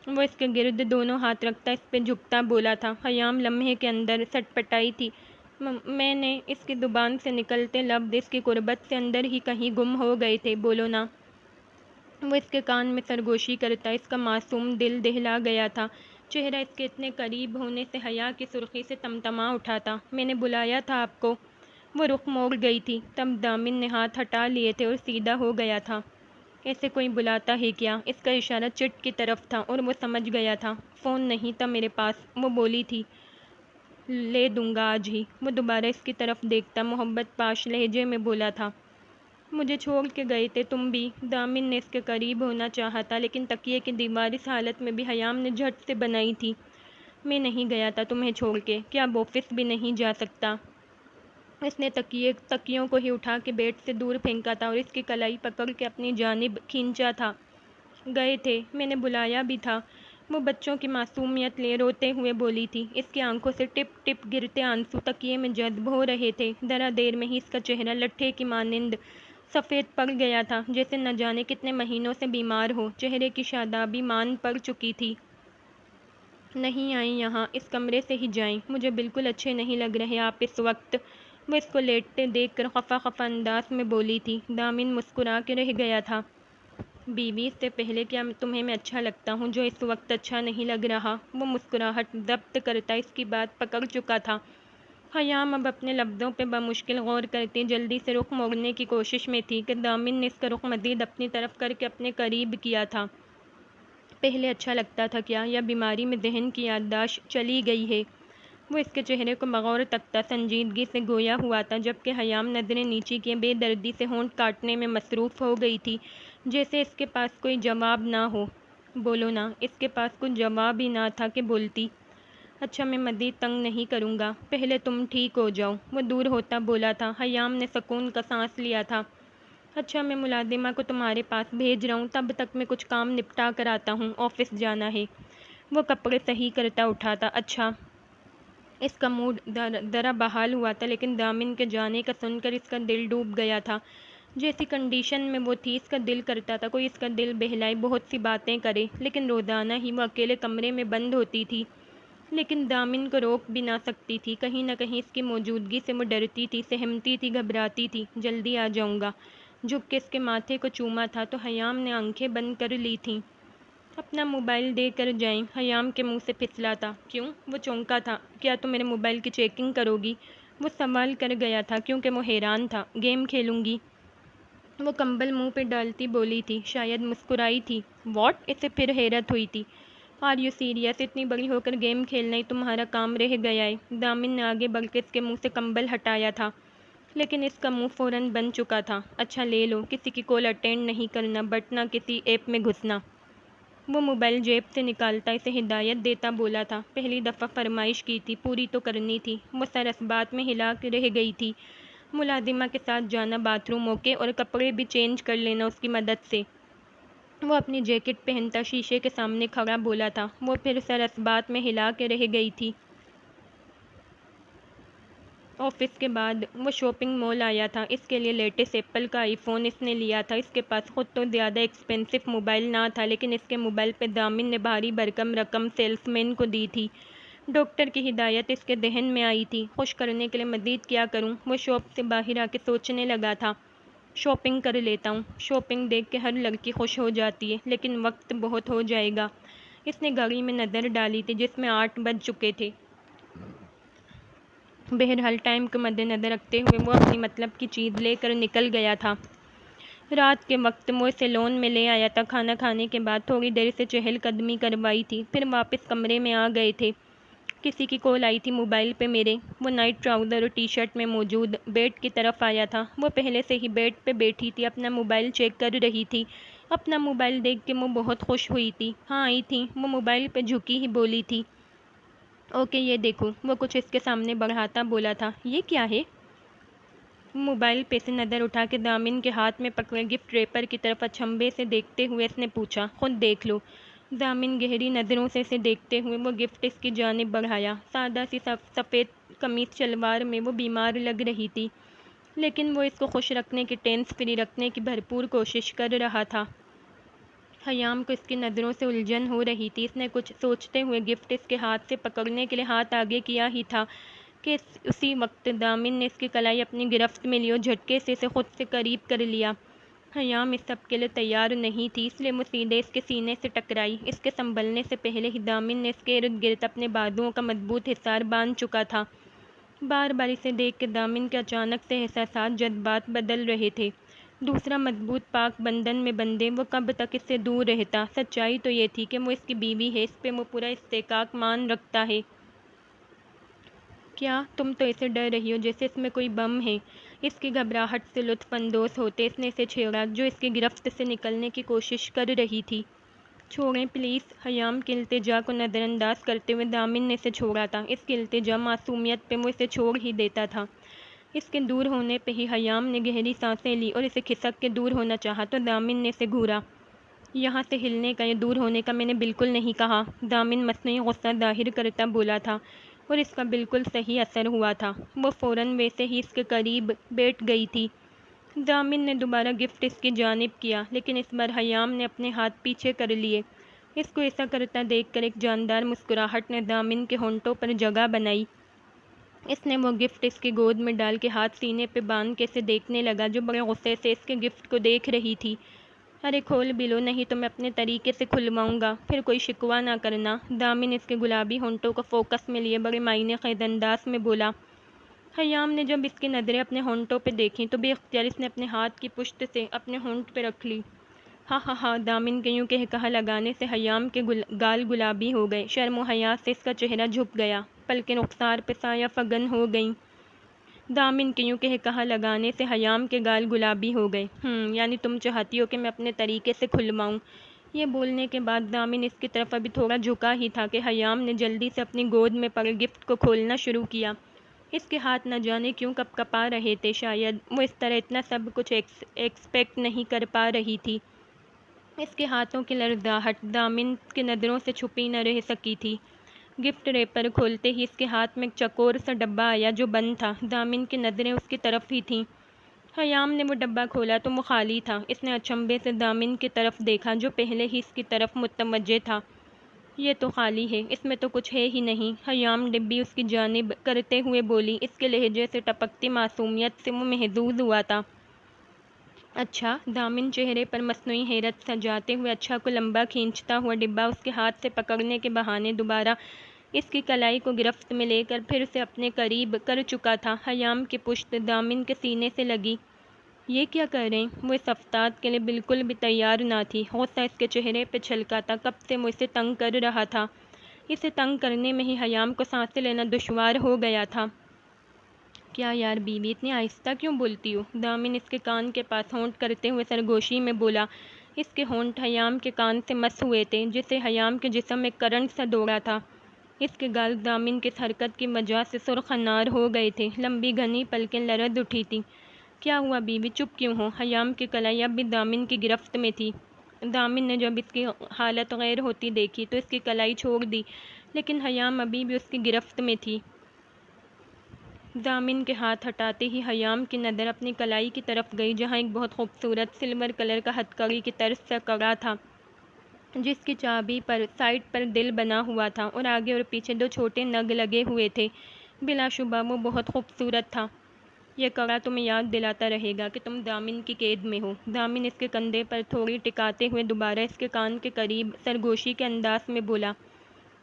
وہ اس کے گرد دونوں ہاتھ رکھتا اس پہ جھکتا بولا تھا۔ حیام لمحے کے اندر سٹ پٹائی تھی۔ میں نے اس کی زبان سے نکلتے لفظ اس کی قربت سے اندر ہی کہیں گم ہو گئے تھے۔ بولو نا۔ وہ اس کے کان میں سرگوشی کرتا، اس کا معصوم دل دہلا گیا تھا۔ چہرہ اس کے اتنے قریب ہونے سے حیا کی سرخی سے تمتما اٹھا تھا۔ میں نے بلایا تھا آپ کو۔ وہ رخ موڑ گئی تھی، تب دامن نے ہاتھ ہٹا لیے تھے اور سیدھا ہو گیا تھا۔ ایسے کوئی بلاتا ہے کیا؟ اس کا اشارہ چٹ کی طرف تھا اور وہ سمجھ گیا تھا۔ فون نہیں تھا میرے پاس، وہ بولی تھی۔ لے دوں گا آج ہی۔ وہ دوبارہ اس کی طرف دیکھتا محبت پاش لہجے میں بولا تھا۔ مجھے چھوڑ کے گئے تھے تم بھی۔ دامن نے اس کے قریب ہونا چاہا تھا، لیکن تکیے کی دیوار اس حالت میں بھی حیام نے جھٹ سے بنائی تھی۔ میں نہیں گیا تھا تمہیں چھوڑ کے، کیا اب آفس بھی نہیں جا سکتا؟ اس نے تکیوں کو ہی اٹھا کے بیڈ سے دور پھینکا تھا اور اس کی کلائی پکڑ کے اپنی جانب کھینچا تھا۔ گئے تھے، میں نے بلایا بھی تھا۔ وہ بچوں کی معصومیت لے روتے ہوئے بولی تھی۔ اس کی آنکھوں سے ٹپ ٹپ گرتے آنسو تکیے میں جذب ہو رہے تھے۔ ذرا دیر میں ہی اس کا چہرہ لٹھے کی مانند سفید پڑ گیا تھا، جیسے نہ جانے کتنے مہینوں سے بیمار ہو۔ چہرے کی شادابی مان پڑ چکی تھی۔ نہیں آئیں یہاں، اس کمرے سے ہی جائیں، مجھے بالکل اچھے نہیں لگ رہے آپ اس وقت۔ وہ اس کو لیٹتے دیکھ کر خفا خفا انداز میں بولی تھی۔ دامن مسکرا کے رہ گیا تھا۔ بیوی، اس سے پہلے کیا تمہیں میں اچھا لگتا ہوں جو اس وقت اچھا نہیں لگ رہا؟ وہ مسکراہٹ ضبط کرتا اس کی بات پکڑ چکا تھا۔ حیام اب اپنے لفظوں پہ بمشکل غور کرتی جلدی سے رخ موڑنے کی کوشش میں تھی کہ دامن نے اس کا رخ مزید اپنی طرف کر کے اپنے قریب کیا تھا۔ پہلے اچھا لگتا تھا کیا، یا بیماری میں ذہن کی یادداشت چلی گئی ہے؟ وہ اس کے چہرے کو بغور تکتا سنجیدگی سے گویا ہوا تھا، جبکہ حیام نظریں نیچی کیے بے دردی سے ہونٹ کاٹنے میں مصروف ہو گئی تھی، جیسے اس کے پاس کوئی جواب نہ ہو۔ بولو نا۔ اس کے پاس کچھ جواب ہی نہ تھا کہ بولتی۔ اچھا، میں مزید تنگ نہیں کروں گا، پہلے تم ٹھیک ہو جاؤ۔ وہ دور ہوتا بولا تھا۔ حیام نے سکون کا سانس لیا تھا۔ اچھا، میں ملازمہ کو تمہارے پاس بھیج رہا ہوں، تب تک میں کچھ کام نپٹا کر آتا ہوں، آفس جانا ہے۔ وہ کپڑے صحیح کرتا اٹھا تھا۔ اچھا۔ اس کا موڈ ذرا بحال ہوا تھا، لیکن دامن کے جانے کا سن کر اس کا دل ڈوب گیا تھا۔ جیسی کنڈیشن میں وہ تھی، اس کا دل کرتا تھا کوئی اس کا دل بہلائے، بہت سی باتیں کرے، لیکن روزانہ ہی وہ اکیلے کمرے میں بند ہوتی تھی۔ لیکن دامن کو روک بھی نہ سکتی تھی، کہیں نہ کہیں اس کی موجودگی سے وہ ڈرتی تھی، سہمتی تھی، گھبراتی تھی۔ جلدی آ جاؤں گا، جھک کے اس کے ماتھے کو چوما تھا تو حیام نے آنکھیں بند کر لی تھیں۔ اپنا موبائل دے کر جائیں، حیام کے منہ سے پھسلا تھا۔ کیوں؟ وہ چونکا تھا۔ کیا تم میرے موبائل کی چیکنگ کرو گی؟ وہ سوال کر گیا تھا کیونکہ وہ حیران تھا۔ گیم کھیلوں گی؟ وہ کمبل منہ پہ ڈالتی بولی تھی، شاید مسکرائی تھی۔ واٹ؟ اسے پھر حیرت ہوئی تھی۔ Are you serious? اتنی بڑی ہو کر گیم کھیلنا ہی تمہارا کام رہ گیا ہے؟ دامن نے آگے بڑھ کے اس کے منہ سے کمبل ہٹایا تھا، لیکن اس کا منہ فوراً بن چکا تھا۔ اچھا لے لو، کسی کی کال اٹینڈ نہیں کرنا، بٹ نہ کسی ایپ میں گھسنا۔ وہ موبائل جیب سے نکالتا اسے ہدایت دیتا بولا تھا۔ پہلی دفعہ فرمائش کی تھی، پوری تو کرنی تھی۔ وہ سر اس بات میں ہلا کے رہ گئی تھی۔ ملازمہ کے ساتھ جانا باتھ روم اوکے، اور کپڑے بھی چینج کر لینا اس کی مدد سے۔ وہ اپنی جیکٹ پہنتا شیشے کے سامنے کھڑا بولا تھا۔ وہ پھر سر اس بات میں ہلا کے رہ گئی تھی۔ آفس کے بعد وہ شاپنگ مال آیا تھا۔ اس کے لیے لیٹسٹ ایپل کا آئی فون اس نے لیا تھا۔ اس کے پاس خود تو زیادہ ایکسپینسو موبائل نہ تھا، لیکن اس کے موبائل پہ دامن نے بھاری بھرکم رقم سیلس مین کو دی تھی۔ ڈاکٹر کی ہدایت اس کے ذہن میں آئی تھی۔ خوش کرنے کے لیے مزید کیا کروں؟ وہ شاپ سے باہر آ کے سوچنے لگا تھا۔ شاپنگ کر لیتا ہوں۔ شاپنگ دیکھ کے ہر لڑکی خوش ہو جاتی ہے، لیکن وقت بہت ہو جائے گا۔ اس نے گھڑی میں نظر ڈالی تھی، جس میں 8 بج چکے تھے۔ بہرحال ٹائم کو مد نظر رکھتے ہوئے وہ اپنی مطلب کی چیز لے کر نکل گیا تھا۔ رات کے وقت وہ سیلون میں لے آیا تھا۔ کھانا کھانے کے بعد تھوڑی دیر سے چہل قدمی کروائی تھی، پھر واپس کمرے میں آ گئے تھے۔ کسی کی کال آئی تھی موبائل پہ میرے۔ وہ نائٹ ٹراؤزر اور ٹی شرٹ میں موجود بیڈ کی طرف آیا تھا۔ وہ پہلے سے ہی بیڈ پہ بیٹھی تھی، اپنا موبائل چیک کر رہی تھی۔ اپنا موبائل دیکھ کے وہ بہت خوش ہوئی تھی۔ ہاں آئی تھی، وہ موبائل پہ جھکی ہی بولی تھی، اوکے یہ دیکھو۔ وہ کچھ اس کے سامنے بڑھاتا بولا تھا، یہ کیا ہے؟ موبائل پہ سے نظر اٹھا کے دامن کے ہاتھ میں پکڑے گفٹ ریپر کی طرف اچنبھے سے دیکھتے ہوئے اس نے پوچھا، خود دیکھ لو۔ دامن گہری نظروں سے اسے دیکھتے ہوئے وہ گفٹ اس کی جانب بڑھایا۔ سادہ سی سفید قمیص شلوار میں وہ بیمار لگ رہی تھی، لیکن وہ اس کو خوش رکھنے کی، ٹینس فری رکھنے کی بھرپور کوشش کر رہا تھا۔ خیام کو اس کی نظروں سے الجھن ہو رہی تھی۔ اس نے کچھ سوچتے ہوئے گفٹ اس کے ہاتھ سے پکڑنے کے لیے ہاتھ آگے کیا ہی تھا کہ اسی وقت دامن نے اس کی کلائی اپنی گرفت میں لی اور جھٹکے سے اسے خود سے قریب کر لیا۔ خیام اس سب کے لیے تیار نہیں تھی، اس لیے وہ سیدھے اس کے سینے سے ٹکرائی۔ اس کے سنبھلنے سے پہلے ہی دامن نے اس کے ارد گرد اپنے بازوؤں کا مضبوط حصار باندھ چکا تھا۔ بار بار اسے دیکھ کے دامن کے اچانک سے احساسات، جذبات بدل رہے تھے۔ دوسرا مضبوط پاک بندھن میں بندھے وہ کب تک اس سے دور رہتا؟ سچائی تو یہ تھی کہ وہ اس کی بیوی ہے، اس پہ وہ پورا استحقاق مان رکھتا ہے۔ کیا تم تو اسے ڈر رہی ہو جیسے اس میں کوئی بم ہے؟ اس کی گھبراہٹ سے لطف اندوز ہوتے اس نے اسے چھیڑا، جو اس کی گرفت سے نکلنے کی کوشش کر رہی تھی۔ چھوڑیں پلیز۔ خیام کی التجا کو نظر انداز کرتے ہوئے دامن نے اسے چھوڑا تھا۔ اس کی التجا، معصومیت پہ وہ اسے چھوڑ ہی دیتا تھا۔ اس کے دور ہونے پہ ہی خیام نے گہری سانسیں لی اور اسے کھسک کے دور ہونا چاہا تو دامن نے اسے گھورا۔ یہاں سے ہلنے کا یا دور ہونے کا میں نے بالکل نہیں کہا، دامن مصنوعی غصہ ظاہر کرتا بولا تھا، اور اس کا بالکل صحیح اثر ہوا تھا۔ وہ فوراً ویسے ہی اس کے قریب بیٹھ گئی تھی۔ دامن نے دوبارہ گفٹ اس کی جانب کیا، لیکن اس بار خیام نے اپنے ہاتھ پیچھے کر لیے۔ اس کو ایسا کرتا دیکھ کر ایک جاندار مسکراہٹ نے دامن کے ہونٹوں پر جگہ بنائی۔ اس نے وہ گفٹ اس کی گود میں ڈال کے ہاتھ سینے پہ باندھ کے اسے دیکھنے لگا، جو بڑے غصے سے اس کے گفٹ کو دیکھ رہی تھی۔ ارے کھول بھی لو، نہیں تو میں اپنے طریقے سے کھلواؤں گا، پھر کوئی شکوہ نہ کرنا۔ دامن اس کے گلابی ہونٹوں کو فوکس میں لیے بڑے معنی خیز انداز میں بولا۔ خیام نے جب اس کی نظریں اپنے ہونٹوں پہ دیکھیں تو بے اختیار اس نے اپنے ہاتھ کی پشت سے اپنے ہونٹ پہ رکھ لی۔ ہاں ہاں ہاں، دامن کے یوں کہا لگانے سے خیام کے گال گلابی ہو گئے۔ شرم و حیا سے اس کا چہرہ جھک گیا، پلکیں رخسار پہ سایہ فگن ہو گئیں۔ دامن کے یوں کہا لگانے سے خیام کے گال گلابی ہو گئے۔ یعنی تم چاہتی ہو کہ میں اپنے طریقے سے کھلواؤں؟ یہ بولنے کے بعد دامن اس کی طرف ابھی تھوڑا جھکا ہی تھا کہ خیام نے جلدی سے اپنی گود میں پڑے گفٹ کو کھولنا شروع کیا۔ اس کے ہاتھ نہ جانے کیوں کپ کپا رہے تھے، شاید وہ اس طرح اتنا سب کچھ ایکسپیکٹ نہیں کر پا رہی تھی۔ اس کے ہاتھوں کی لرزاہٹ دامن کی نظروں سے چھپی نہ رہ سکی تھی۔ گفٹ ریپر کھولتے ہی اس کے ہاتھ میں ایک چکور سا ڈبہ آیا جو بند تھا۔ دامن کی نظریں اس کی طرف ہی تھیں۔ خیام نے وہ ڈبہ کھولا تو وہ خالی تھا۔ اس نے اچنبھے سے دامن کی طرف دیکھا جو پہلے ہی اس کی طرف متوجہ تھا۔ یہ تو خالی ہے، اس میں تو کچھ ہے ہی نہیں۔ خیام ڈبی اس کی جانب کرتے ہوئے بولی۔ اس کے لہجے سے ٹپکتی معصومیت سے وہ محظوظ ہوا تھا۔ اچھا؟ دامن چہرے پر مصنوعی حیرت سجاتے ہوئے اچھا کو لمبا کھینچتا ہوا ڈبہ اس کے ہاتھ سے پکڑنے کے بہانے دوبارہ اس کی کلائی کو گرفت میں لے کر پھر اسے اپنے قریب کر چکا تھا۔ خیام کی پشت دامن کے سینے سے لگی۔ یہ کیا کر رہے ہیں؟ وہ اس افتاد کے لیے بالکل بھی تیار نہ تھی۔ غصہ اس کے چہرے پہ چھلکا تھا، کب سے وہ اسے تنگ کر رہا تھا۔ اسے تنگ کرنے میں ہی خیام کو سانسیں لینا دشوار ہو گیا تھا۔ کیا یار بیوی، اتنی آہستہ کیوں بولتی ہو؟ دامن اس کے کان کے پاس ہونٹ کرتے ہوئے سرگوشی میں بولا۔ اس کے ہونٹ خیام کے کان سے مس ہوئے تھے، جس سے خیام کے جسم میں کرنٹ سا دوڑا تھا۔ اس کے گال دامن کی اس حرکت کی وجہ سے سرخ انار ہو گئے تھے، لمبی گھنی پلکیں لرز اٹھی تھیں۔ کیا ہوا بیوی، چپ کیوں ہو؟ خیام کی کلائی اب بھی دامن کی گرفت میں تھی۔ دامن نے جب اس کی حالت غیر ہوتی دیکھی تو اس کی کلائی چھوڑ دی، لیکن خیام ابھی بھی اس کی گرفت میں تھی۔ دامن کے ہاتھ ہٹاتے ہی خیام کی نظر اپنی کلائی کی طرف گئی، جہاں ایک بہت خوبصورت سلور کلر کا ہتھ کڑی کی طرز کا کڑا تھا، جس کی چابی پر سائڈ پر دل بنا ہوا تھا اور آگے اور پیچھے دو چھوٹے نگ لگے ہوئے تھے۔ بلا شبہ وہ بہت خوبصورت تھا۔ یہ کڑا تمہیں یاد دلاتا رہے گا کہ تم دامن کی قید میں ہو۔ دامن اس کے کندھے پر تھوڑی ٹکاتے ہوئے دوبارہ اس کے کان کے قریب سرگوشی کے انداز میں بولا۔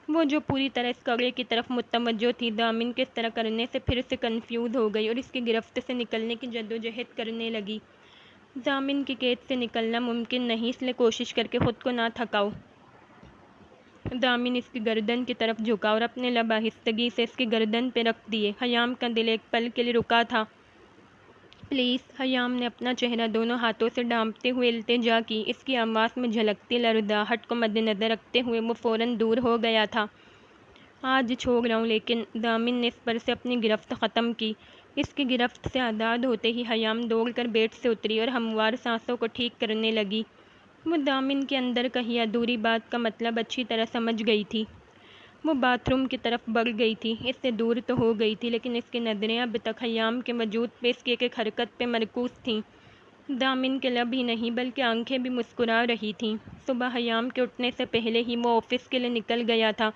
وہ جو پوری طرح اس کڑے کی طرف متوجہ تھی، دامن کے اس طرح کرنے سے پھر سے کنفیوز ہو گئی اور اس کی گرفت سے نکلنے کی جدوجہد کرنے لگی۔ دامن کی قید سے نکلنا ممکن نہیں، اس لیے کوشش کر کے خود کو نہ تھکاؤ۔ دامن اس کی گردن کی طرف جھکا اور اپنے لب آہستگی سے اس کی گردن پہ رکھ دیے۔ حیام کا دل ایک پل کے لیے رکا تھا۔ پلیز، حیام نے اپنا چہرہ دونوں ہاتھوں سے ڈھانپتے ہوئے التجا کی۔ اس کی آواز میں جھلکتی لرزاہٹ کو مد نظر رکھتے ہوئے وہ فوراً دور ہو گیا تھا۔ آج چھوڑ رہا ہوں، لیکن دامن نے اس پر سے اپنی گرفت ختم کی۔ اس کی گرفت سے آزاد ہوتے ہی حیام دوڑ کر بیڈ سے اتری اور ہموار سانسوں کو ٹھیک کرنے لگی۔ وہ دامن کے اندر کہی ادھوری بات کا مطلب اچھی طرح سمجھ گئی تھی۔ وہ باتھ روم کی طرف بڑھ گئی تھی، اس سے دور تو ہو گئی تھی، لیکن اس کی نظریں اب تک حیام کے وجود پہ، اس کی ایک ایک حرکت پہ مرکوز تھیں۔ دامن کے لب ہی نہیں بلکہ آنکھیں بھی مسکرا رہی تھیں۔ صبح حیام کے اٹھنے سے پہلے ہی وہ آفس کے لیے نکل گیا تھا۔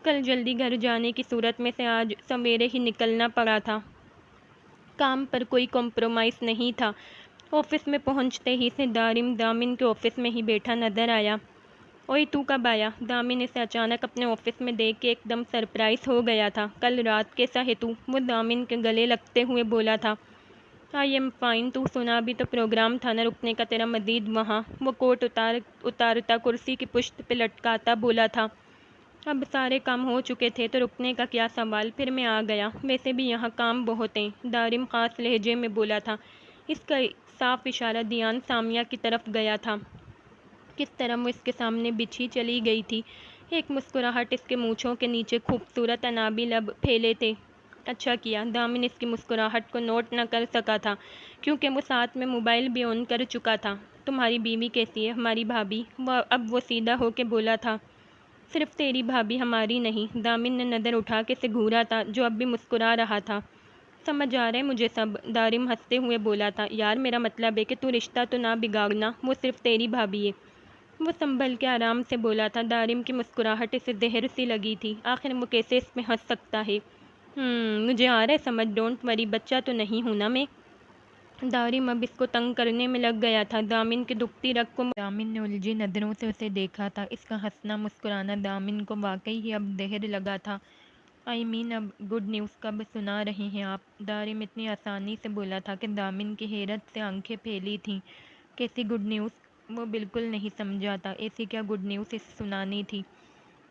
کل جلدی گھر جانے کی صورت میں سے آج سویرے ہی نکلنا پڑا تھا۔ کام پر کوئی کمپرومائز نہیں تھا۔ آفس میں پہنچتے ہی سے دارم دامن کے آفس میں ہی بیٹھا نظر آیا۔ اوئی، تو کب آیا؟ دامن اسے اچانک اپنے آفس میں دیکھ کے ایک دم سرپرائز ہو گیا تھا۔ کل رات کیسا ہے تو؟ وہ دامن کے گلے لگتے ہوئے بولا تھا۔ آئی ایم فائن، تو سنا، ابھی تو پروگرام تھا نا رکنے کا تیرا مزید وہاں؟ وہ کوٹ اتارتا کرسی کی پشت پہ لٹکاتا بولا تھا۔ اب سارے کام ہو چکے تھے تو رکنے کا کیا سوال، پھر میں آ گیا، ویسے بھی یہاں کام بہت ہیں، دارم خاص لہجے میں بولا تھا۔ اس کا صاف اشارہ دھیان سامیہ کی طرف گیا تھا۔ کس طرح وہ اس کے سامنے بچھی چلی گئی تھی۔ ایک مسکراہٹ اس کے مونچھوں کے نیچے خوبصورت انابی لب پھیلے تھے۔ اچھا کیا، دامن اس کی مسکراہٹ کو نوٹ نہ کر سکا تھا کیونکہ وہ ساتھ میں موبائل بھی آن کر چکا تھا۔ تمہاری بیوی کیسی ہے؟ ہماری بھابھی؟ اب وہ سیدھا ہو کے بولا تھا۔ صرف تیری بھابھی، ہماری نہیں۔ دامن نے نظر اٹھا کے اسے گھورا تھا جو اب بھی مسکرا رہا تھا۔ سمجھ آ رہا ہے مجھے سب، دارم ہنستے ہوئے بولا تھا۔ یار میرا مطلب ہے کہ تو رشتہ تو نہ بگاڑنا، وہ صرف تیری بھابھی ہے۔ وہ سنبھل کے آرام سے بولا تھا۔ دارم کی مسکراہٹ اسے زہر سی لگی تھی۔ آخر وہ کیسے اس میں ہنس سکتا ہے؟ مجھے آ رہا ہے سمجھ، ڈونٹ وری، بچہ تو نہیں ہوں نا میں۔ دارم اب اس کو تنگ کرنے میں لگ گیا تھا۔ دامن کی دکھتی رگ کو دامن نے الجھی نظروں سے اسے دیکھا تھا۔ اس کا ہنسنا مسکرانا دامن کو واقعی ہی اب زہر لگا تھا۔ آئی مین، اب گڈ نیوز کب سنا رہے ہیں آپ؟ دارم اتنی آسانی سے بولا تھا کہ دامن کی حیرت سے آنکھیں پھیلی تھیں۔ کیسی گڈ نیوز؟ وہ بالکل نہیں سمجھا تھا۔ ایسی کیا گڈ نیوز اسے سنانی تھی؟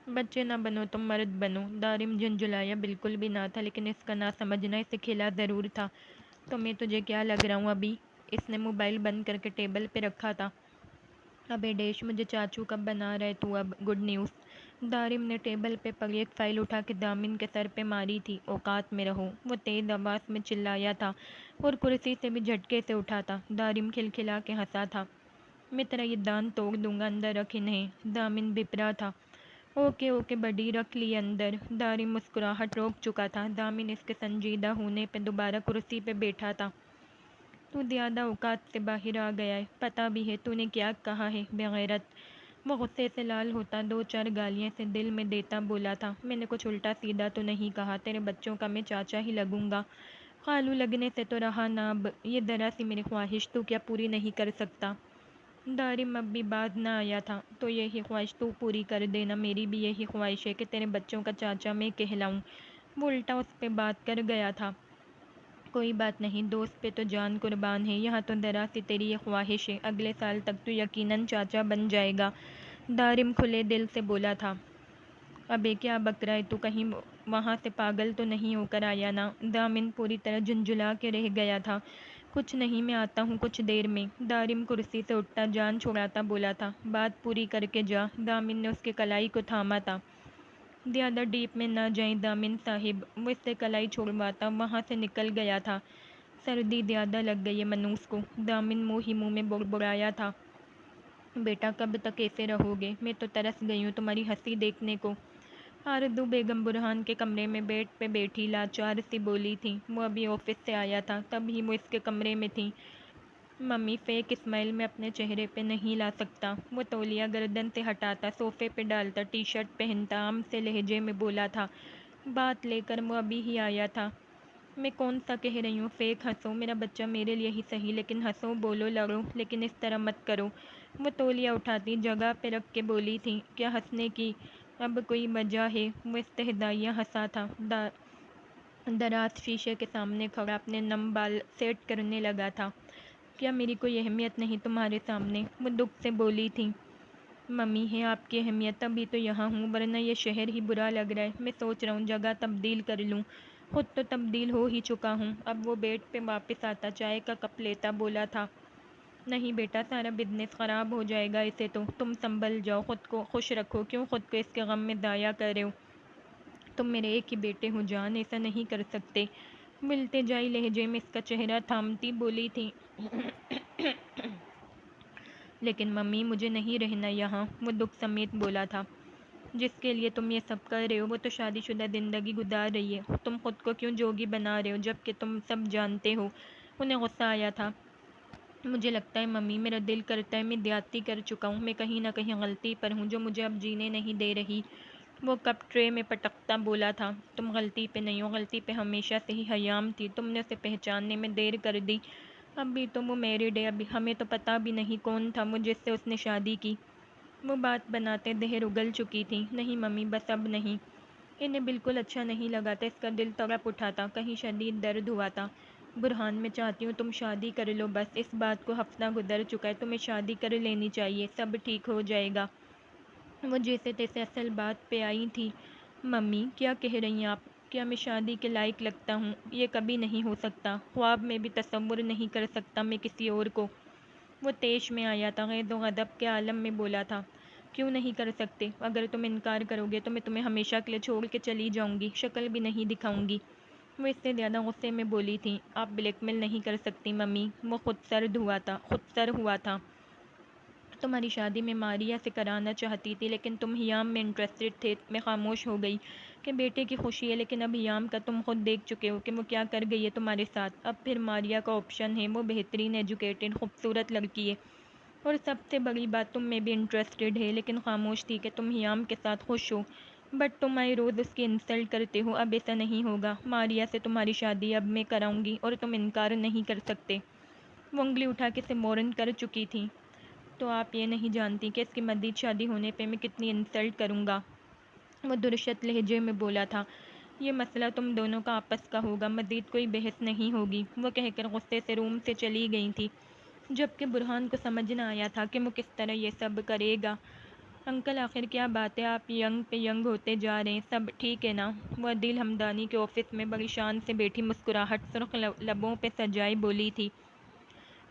بچے نہ بنو تو مرد بنو۔ دارم جھنجھلایا بالکل بھی نہ تھا، لیکن اس کا نہ سمجھنا اسے کھلا ضرور تھا۔ تو میں تجھے کیا لگ رہا ہوں ابھی؟ اس نے موبائل بند کر کے ٹیبل پہ رکھا تھا۔ ابے ڈیش، مجھے چاچو کب بنا رہے تو اب گڈ نیوز؟ دارم نے ٹیبل پہ پڑی ایک فائل اٹھا کے دامن کے سر پہ ماری تھی۔ اوقات میں رہو، وہ تیز آواز میں چلایا تھا اور کرسی سے بھی جھٹکے سے اٹھا تھا۔ دارم کھلکھلا کے ہنسا تھا۔ میں تیرا یہ دان توڑ دوں گا، اندر رکھ انہیں۔ دامن بھپرا تھا۔ اوکے اوکے بڈی، رکھ لیے اندر۔ دارم مسکراہٹ روک چکا تھا۔ دامن اس کے سنجیدہ ہونے پہ دوبارہ کرسی پہ بیٹھا تھا۔ تو زیادہ اوقات سے باہر آ گیا ہے، پتہ بھی ہے تو نے کیا کہا ہے، بے غیرت۔ وہ غصے سے لال ہوتا، دو چار گالیاں سے دل میں دیتا بولا تھا۔ میں نے کچھ الٹا سیدھا تو نہیں کہا، تیرے بچوں کا میں چاچا ہی لگوں گا۔ خالو لگنے سے تو رہا نہ اب، یہ ذرا سی میری خواہش تو کیا پوری نہیں کر سکتا؟ دارم اب بھی باز نہ آیا تھا۔ تو یہی خواہش تو پوری کر دینا، میری بھی یہی خواہش ہے کہ تیرے بچوں کا چاچا میں کہلاؤں۔ وہ الٹا اس پہ بات کر گیا تھا۔ کوئی بات نہیں، دوست پہ تو جان قربان ہے، یہاں تو ذرا سی تیری یہ خواہش ہے، اگلے سال تک تو یقیناً چاچا بن جائے گا۔ دارم کھلے دل سے بولا تھا۔ ابے کیا بک رہا ہے تو، کہیں وہاں سے پاگل تو نہیں ہو کر آیا نا؟ دامن پوری طرح جھنجھلا کے رہ گیا تھا۔ کچھ نہیں، میں آتا ہوں کچھ دیر میں۔ دارم کرسی سے اٹھتا جان چھڑاتا بولا تھا۔ بات پوری کر کے جا۔ دامن نے اس کے کلائی کو تھاما تھا۔ زیادہ ڈیپ میں نہ جائیں دامن صاحب، وہ اس سے کلائی چھڑواتا وہاں سے نکل گیا تھا۔ سردی زیادہ لگ گئی ہے منوس کو، دامن منہ ہی منہ میں بڑبڑایا تھا۔ بیٹا کب تک ایسے رہو گے؟ میں تو ترس گئی ہوں تمہاری ہنسی دیکھنے کو۔ آرزو بیگم برہان کے کمرے میں بیڈ پہ بیٹھی لاچار سی بولی تھی۔ وہ ابھی آفس سے آیا تھا، تب ہی وہ اس کے کمرے میں تھی۔ ممی، فیک اسمائل میں اپنے چہرے پہ نہیں لا سکتا۔ وہ تولیہ گردن سے ہٹاتا، صوفے پہ ڈالتا، ٹی شرٹ پہنتا، عام سے لہجے میں بولا تھا۔ بات لے کر وہ ابھی ہی آیا تھا۔ میں کون سا کہہ رہی ہوں فیک ہنسو، میرا بچہ میرے لیے ہی صحیح، لیکن ہنسو، بولو، لڑو، لیکن اس طرح مت کرو۔ وہ تولیہ اٹھاتی جگہ پہ رکھ کے بولی تھی۔ کیا ہنسنے کی اب کوئی وجہ ہے؟ وہ استہزائیہ ہنسا تھا، دراز شیشے کے سامنے کھڑا اپنے نم بال سیٹ کرنے لگا تھا۔ کیا میری کوئی اہمیت نہیں تمہارے سامنے؟ وہ دکھ سے بولی تھی۔ ممی ہے آپ کی اہمیت، تبھی تو یہاں ہوں، ورنہ یہ شہر ہی برا لگ رہا ہے۔ میں سوچ رہا ہوں جگہ تبدیل کر لوں۔ خود تو تبدیل ہو ہی چکا ہوں۔ اب وہ بیڈ پہ واپس آتا چائے کا کپ لیتا بولا تھا، نہیں بیٹا، سارا بزنس خراب ہو جائے گا اسے تو، تم سنبھل جاؤ، خود کو خوش رکھو، کیوں خود کو اس کے غم میں ضائع کر رہے ہو؟ تم میرے ایک ہی بیٹے ہو جان، ایسا نہیں کر سکتے۔ وہ التجائی لہجے میں اس کا چہرہ تھامتی بولی تھی، لیکن ممی مجھے نہیں رہنا یہاں۔ وہ دکھ سمیت بولا تھا، جس کے لیے تم یہ سب کر رہے ہو وہ تو شادی شدہ زندگی گزار رہی ہے، تم خود کو کیوں جوگی بنا رہے ہو جب کہ تم سب جانتے ہو؟ انہیں غصہ آیا تھا۔ مجھے لگتا ہے ممی، میرا دل کرتا ہے میں زیادتی کر چکا ہوں، میں کہیں نہ کہیں غلطی پر ہوں جو مجھے اب جینے نہیں دے رہی۔ وہ کپ ٹرے میں پٹکتا بولا تھا، تم غلطی پہ نہیں ہو، غلطی پہ ہمیشہ سے ہی حیام تھی، تم نے اسے پہچاننے میں دیر کر دی۔ اب بھی تو وہ میرڈ ہے، ابھی ہمیں تو پتہ بھی نہیں کون تھا وہ جس سے اس نے شادی کی۔ وہ بات بناتے زہر اگل چکی تھی۔ نہیں ممی، بس اب نہیں۔ انہیں بالکل اچھا نہیں لگا تھا، اس کا دل تڑپ اٹھا تھا، کہیں شدید درد ہوا تھا۔ برہان، میں چاہتی ہوں تم شادی کر لو، بس اس بات کو ہفتہ گزر چکا ہے، تمہیں شادی کر لینی چاہیے، سب ٹھیک ہو جائے گا۔ وہ جیسے تیسے اصل بات پہ آئی تھی۔ ممی کیا کہہ رہی ہیں آپ؟ کیا میں شادی کے لائق لگتا ہوں؟ یہ کبھی نہیں ہو سکتا، خواب میں بھی تصور نہیں کر سکتا میں کسی اور کو۔ وہ طیش میں آیا تھا، غیظ و غضب کے عالم میں بولا تھا، کیوں نہیں کر سکتے؟ اگر تم انکار کرو گے تو میں تمہیں ہمیشہ کے لیے چھوڑ کے چلی جاؤں گی، شکل بھی نہیں دکھاؤں گی۔ وہ اس سے زیادہ غصے میں بولی تھی، آپ بلیک میل نہیں کر سکتی ممی۔ وہ خود سر ہوا تھا۔ تمہاری شادی میں ماریا سے کرانا چاہتی تھی، لیکن تم حیام میں انٹرسٹڈ تھے۔ میں خاموش ہو گئی کہ بیٹے کی خوشی ہے، لیکن اب حیام کا تم خود دیکھ چکے ہو کہ وہ کیا کر گئی ہے تمہارے ساتھ۔ اب پھر ماریا کا آپشن ہے، وہ بہترین ایجوکیٹڈ خوبصورت لڑکی ہے، اور سب سے بڑی بات تم میں بھی انٹرسٹڈ ہے، لیکن خاموش تھی کہ تم حیام کے ساتھ خوش ہو، بٹ تم آئے روز اس کی انسلٹ کرتے ہو۔ اب ایسا نہیں ہوگا، ماریا سے تمہاری شادی اب میں کراؤں گی، اور تم انکار نہیں کر سکتے۔ وہ انگلی اٹھا کے اسے مورن کر چکی تھی۔ تو آپ یہ نہیں جانتی کہ اس کی مزید شادی ہونے پہ میں کتنی انسلٹ کروں گا؟ وہ درشت لہجے میں بولا تھا، یہ مسئلہ تم دونوں کا آپس کا ہوگا، مزید کوئی بحث نہیں ہوگی۔ وہ کہہ کر غصے سے روم سے چلی گئی تھی، جبکہ برہان کو سمجھ نہ آیا تھا کہ وہ کس طرح یہ سب کرے گا۔ انکل آخر کیا بات ہے، آپ ینگ پہ ینگ ہوتے جا رہے ہیں، سب ٹھیک ہے نا؟ وہ عدیل ہمدانی کے آفس میں بڑی شان سے بیٹھی مسکراہٹ سرخ لبوں پہ سجائے بولی تھی،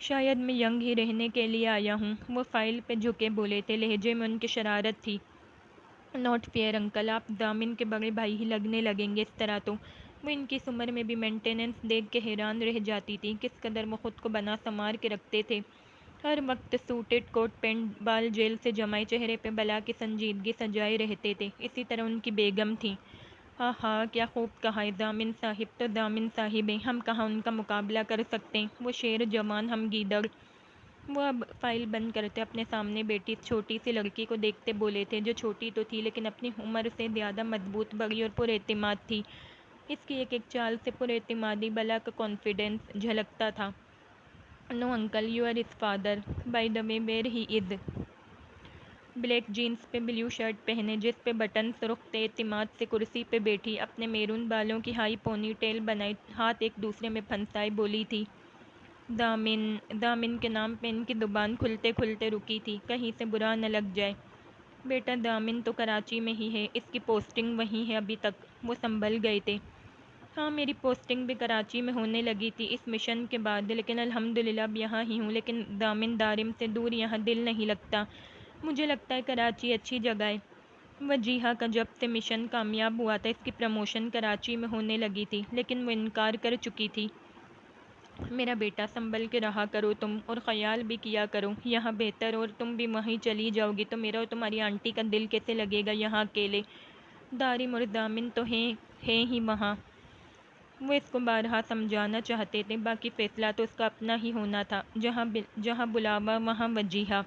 شاید میں ینگ ہی رہنے کے لیے آیا ہوں۔ وہ فائل پہ جھکے بولے تھے، لہجے میں ان کی شرارت تھی۔ ناٹ فیئر انکل، آپ ضامن کے بڑے بھائی ہی لگنے لگیں گے اس طرح تو۔ وہ ان کی اس عمر میں بھی مینٹیننس دیکھ کے حیران رہ جاتی تھی، کس قدر وہ خود کو بنا سنوار کے رکھتے تھے، ہر وقت سوٹڈ کوٹ پینٹ، بال جیل سے جمائے، چہرے پہ بلا کی سنجیدگی سجائے رہتے تھے، اسی طرح ان کی بیگم تھیں۔ ہاں ہاں، کیا خوب کہا ہے، ضامن صاحب تو ضامن صاحب ہیں، ہم کہاں ان کا مقابلہ کر سکتے ہیں، وہ شیر جوان، ہم گیدڑ۔ وہ اب فائل بند کرتے اپنے سامنے بیٹھی چھوٹی سی لڑکی کو دیکھتے بولے تھے، جو چھوٹی تو تھی لیکن اپنی عمر سے زیادہ مضبوط، بڑی اور پر اعتماد تھی۔ اس کی ایک ایک چال سے پر اعتمادی بلا کا کانفیڈنس جھلکتا تھا۔ No uncle, you are his father, by the way where he is. Black jeans پہ بلیو شرٹ پہنے، جس پہ بٹنز رختے اعتماد سے کرسی پہ بیٹھی، اپنے میرون بالوں کی ہائی پونی ٹیل بنائی ہاتھ ایک دوسرے میں پھنسائے بولی تھی، ضامن کے نام پہ ان کی زبان کھلتے کھلتے رکی تھی، کہیں سے برا نہ لگ جائے۔ بیٹا ضامن تو کراچی میں ہی ہے، اس کی پوسٹنگ وہیں ہے ابھی تک۔ وہ سنبھل گئے تھے۔ ہاں، میری پوسٹنگ بھی کراچی میں ہونے لگی تھی اس مشن کے بعد، لیکن الحمدللہ اب یہاں ہی ہوں، لیکن ضامن دارم سے دور یہاں دل نہیں لگتا، مجھے لگتا ہے کراچی اچھی جگہ ہے۔ وجیہہ کا جب سے مشن کامیاب ہوا تھا اس کی پروموشن کراچی میں ہونے لگی تھی، لیکن وہ انکار کر چکی تھی۔ میرا بیٹا، سنبھل کے رہا کرو تم، اور خیال بھی کیا کرو، یہاں بہتر، اور تم بھی وہیں چلی جاؤ گی تو میرا اور تمہاری آنٹی کا دل کیسے لگے گا یہاں اکیلے؟ دارم اور ضامن تو ہیں ہی وہاں۔ وہ اس کو بارہا سمجھانا چاہتے تھے، باقی فیصلہ تو اس کا اپنا ہی ہونا تھا، جہاں بلاوا وہاں وجیہہ۔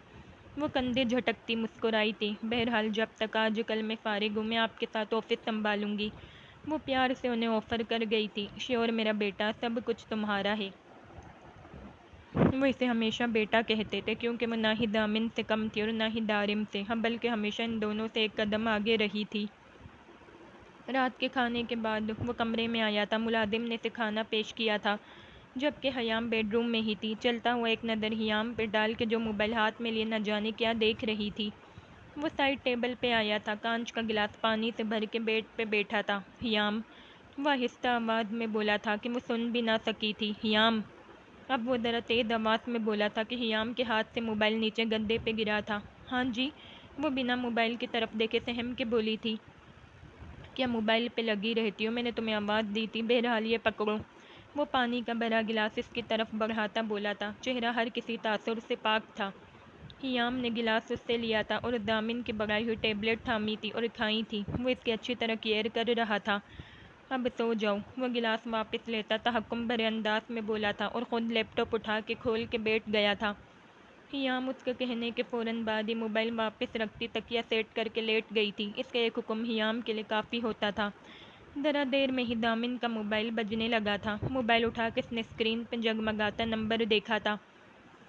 وہ کندھے جھٹکتی مسکرائی تھی، بہرحال جب تک آج کل میں فارغ ہوں میں آپ کے ساتھ آفس سنبھالوں گی۔ وہ پیار سے انہیں آفر کر گئی تھی، شیور میرا بیٹا، سب کچھ تمہارا ہے۔ وہ اسے ہمیشہ بیٹا کہتے تھے کیونکہ وہ نہ ہی دامن سے کم تھی اور نہ ہی دارم سے، ہم بلکہ ہمیشہ ان دونوں سے ایک قدم آگے رہی تھی۔ رات کے کھانے کے بعد وہ کمرے میں آیا تھا۔ ملازم نے اسے کھانا پیش کیا تھا جبکہ حیام بیڈ روم میں ہی تھی۔ چلتا ہوا ایک نظر حیام پہ ڈال کے جو موبائل ہاتھ میں لیے نہ جانے کیا دیکھ رہی تھی۔ وہ سائڈ ٹیبل پہ آیا تھا، کانچ کا گلاس پانی سے بھر کے بیڈ پہ بیٹھا تھا۔ حیام، وہ آہستہ آواز میں بولا تھا کہ وہ سن بھی نہ سکی تھی۔ حیام، اب وہ ذرا تیز آواز میں بولا تھا کہ حیام کے ہاتھ سے موبائل نیچے گدے پہ گرا تھا۔ ہاں جی، وہ بنا موبائل کی طرف دیکھے سہم کے بولی تھی۔ کیا موبائل پہ لگی رہتی ہو؟ میں نے تمہیں آواز دی تھی، بہرحال یہ پکڑو۔ وہ پانی کا بھرا گلاس اس کی طرف بڑھاتا بولا تھا، چہرہ ہر کسی تاثر سے پاک تھا۔ حیام نے گلاس اس سے لیا تھا اور دامن کی بڑھائی ہوئی ٹیبلٹ تھامی تھی اور کھائی تھی۔ وہ اس کی اچھی طرح کیئر کر رہا تھا۔ اب سو جاؤ۔ وہ گلاس واپس لیتا تحکم بھرے انداز میں بولا تھا اور خود لیپ ٹاپ اٹھا کے کھول کے بیٹھ گیا تھا۔ حیام اس کے کہنے کے فوراً بعد ہی موبائل واپس رکھتی تکیہ سیٹ کر کے لیٹ گئی تھی۔ اس کا ایک حکم حیام کے لیے کافی ہوتا تھا۔ ذرا دیر میں ہی دامن کا موبائل بجنے لگا تھا۔ موبائل اٹھا کے اس نے اسکرین پہ جگمگاتا نمبر دیکھا تھا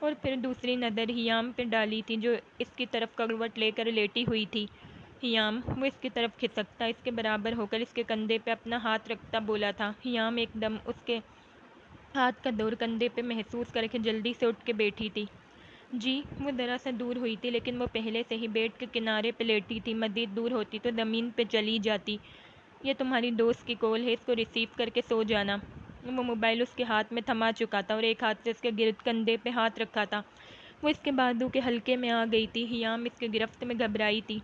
اور پھر دوسری نظر حیام پہ ڈالی تھی جو اس کی طرف کروٹ لے کر لیٹی ہوئی تھی۔ حیام، وہ اس کی طرف کھسکتا، اس کے برابر ہو کر اس کے کندھے پہ اپنا ہاتھ رکھتا بولا تھا۔ حیام ایک دم اس کے ہاتھ کا دور کندھے پہ محسوس کر کے جلدی سے اٹھ کے بیٹھی تھی۔ جی، وہ ذرا سا دور ہوئی تھی لیکن وہ پہلے سے ہی بیڈ کے کنارے پہ لیٹی تھی، مزید دور ہوتی تو زمین پہ چلی جاتی۔ یہ تمہاری دوست کی کال ہے، اس کو ریسیو کر کے سو جانا۔ وہ موبائل اس کے ہاتھ میں تھما چکا تھا اور ایک ہاتھ سے اس کے گرد کندھے پہ ہاتھ رکھا تھا۔ وہ اس کے بازو کے حلقے میں آ گئی تھی۔ حیام اس کے گرفت میں گھبرائی تھی۔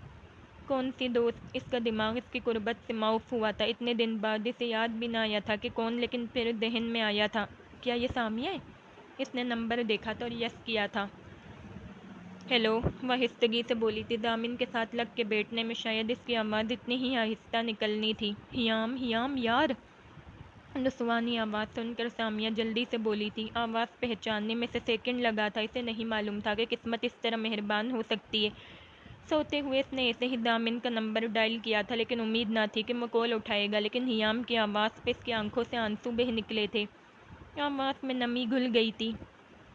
کون سی دوست؟ اس کا دماغ اس کی قربت سے معاف ہوا تھا۔ اتنے دن بعد اسے یاد بھی نہ آیا تھا کہ کون، لیکن پھر ذہن میں آیا تھا، کیا یہ سامیہ ہے؟ اس نے نمبر دیکھا تھا اور یس کیا تھا۔ ہیلو، وہ آہستگی سے بولی تھی۔ دامن کے ساتھ لگ کے بیٹھنے میں شاید اس کی آواز اتنی ہی آہستہ نکلنی تھی۔ حیام، حیام یار! نسوانی آواز سن کر سامیہ جلدی سے بولی تھی۔ آواز پہچاننے میں اسے سیکنڈ لگا تھا۔ اسے نہیں معلوم تھا کہ قسمت اس طرح مہربان ہو سکتی ہے۔ سوتے ہوئے اس نے ایسے ہی دامن کا نمبر ڈائل کیا تھا لیکن امید نہ تھی کہ وہ کال اٹھائے گا، لیکن حیام کی آواز پہ اس کی آنکھوں سے آنسو بہہ نکلے تھے۔ آواز میں نمی گھل گئی تھی۔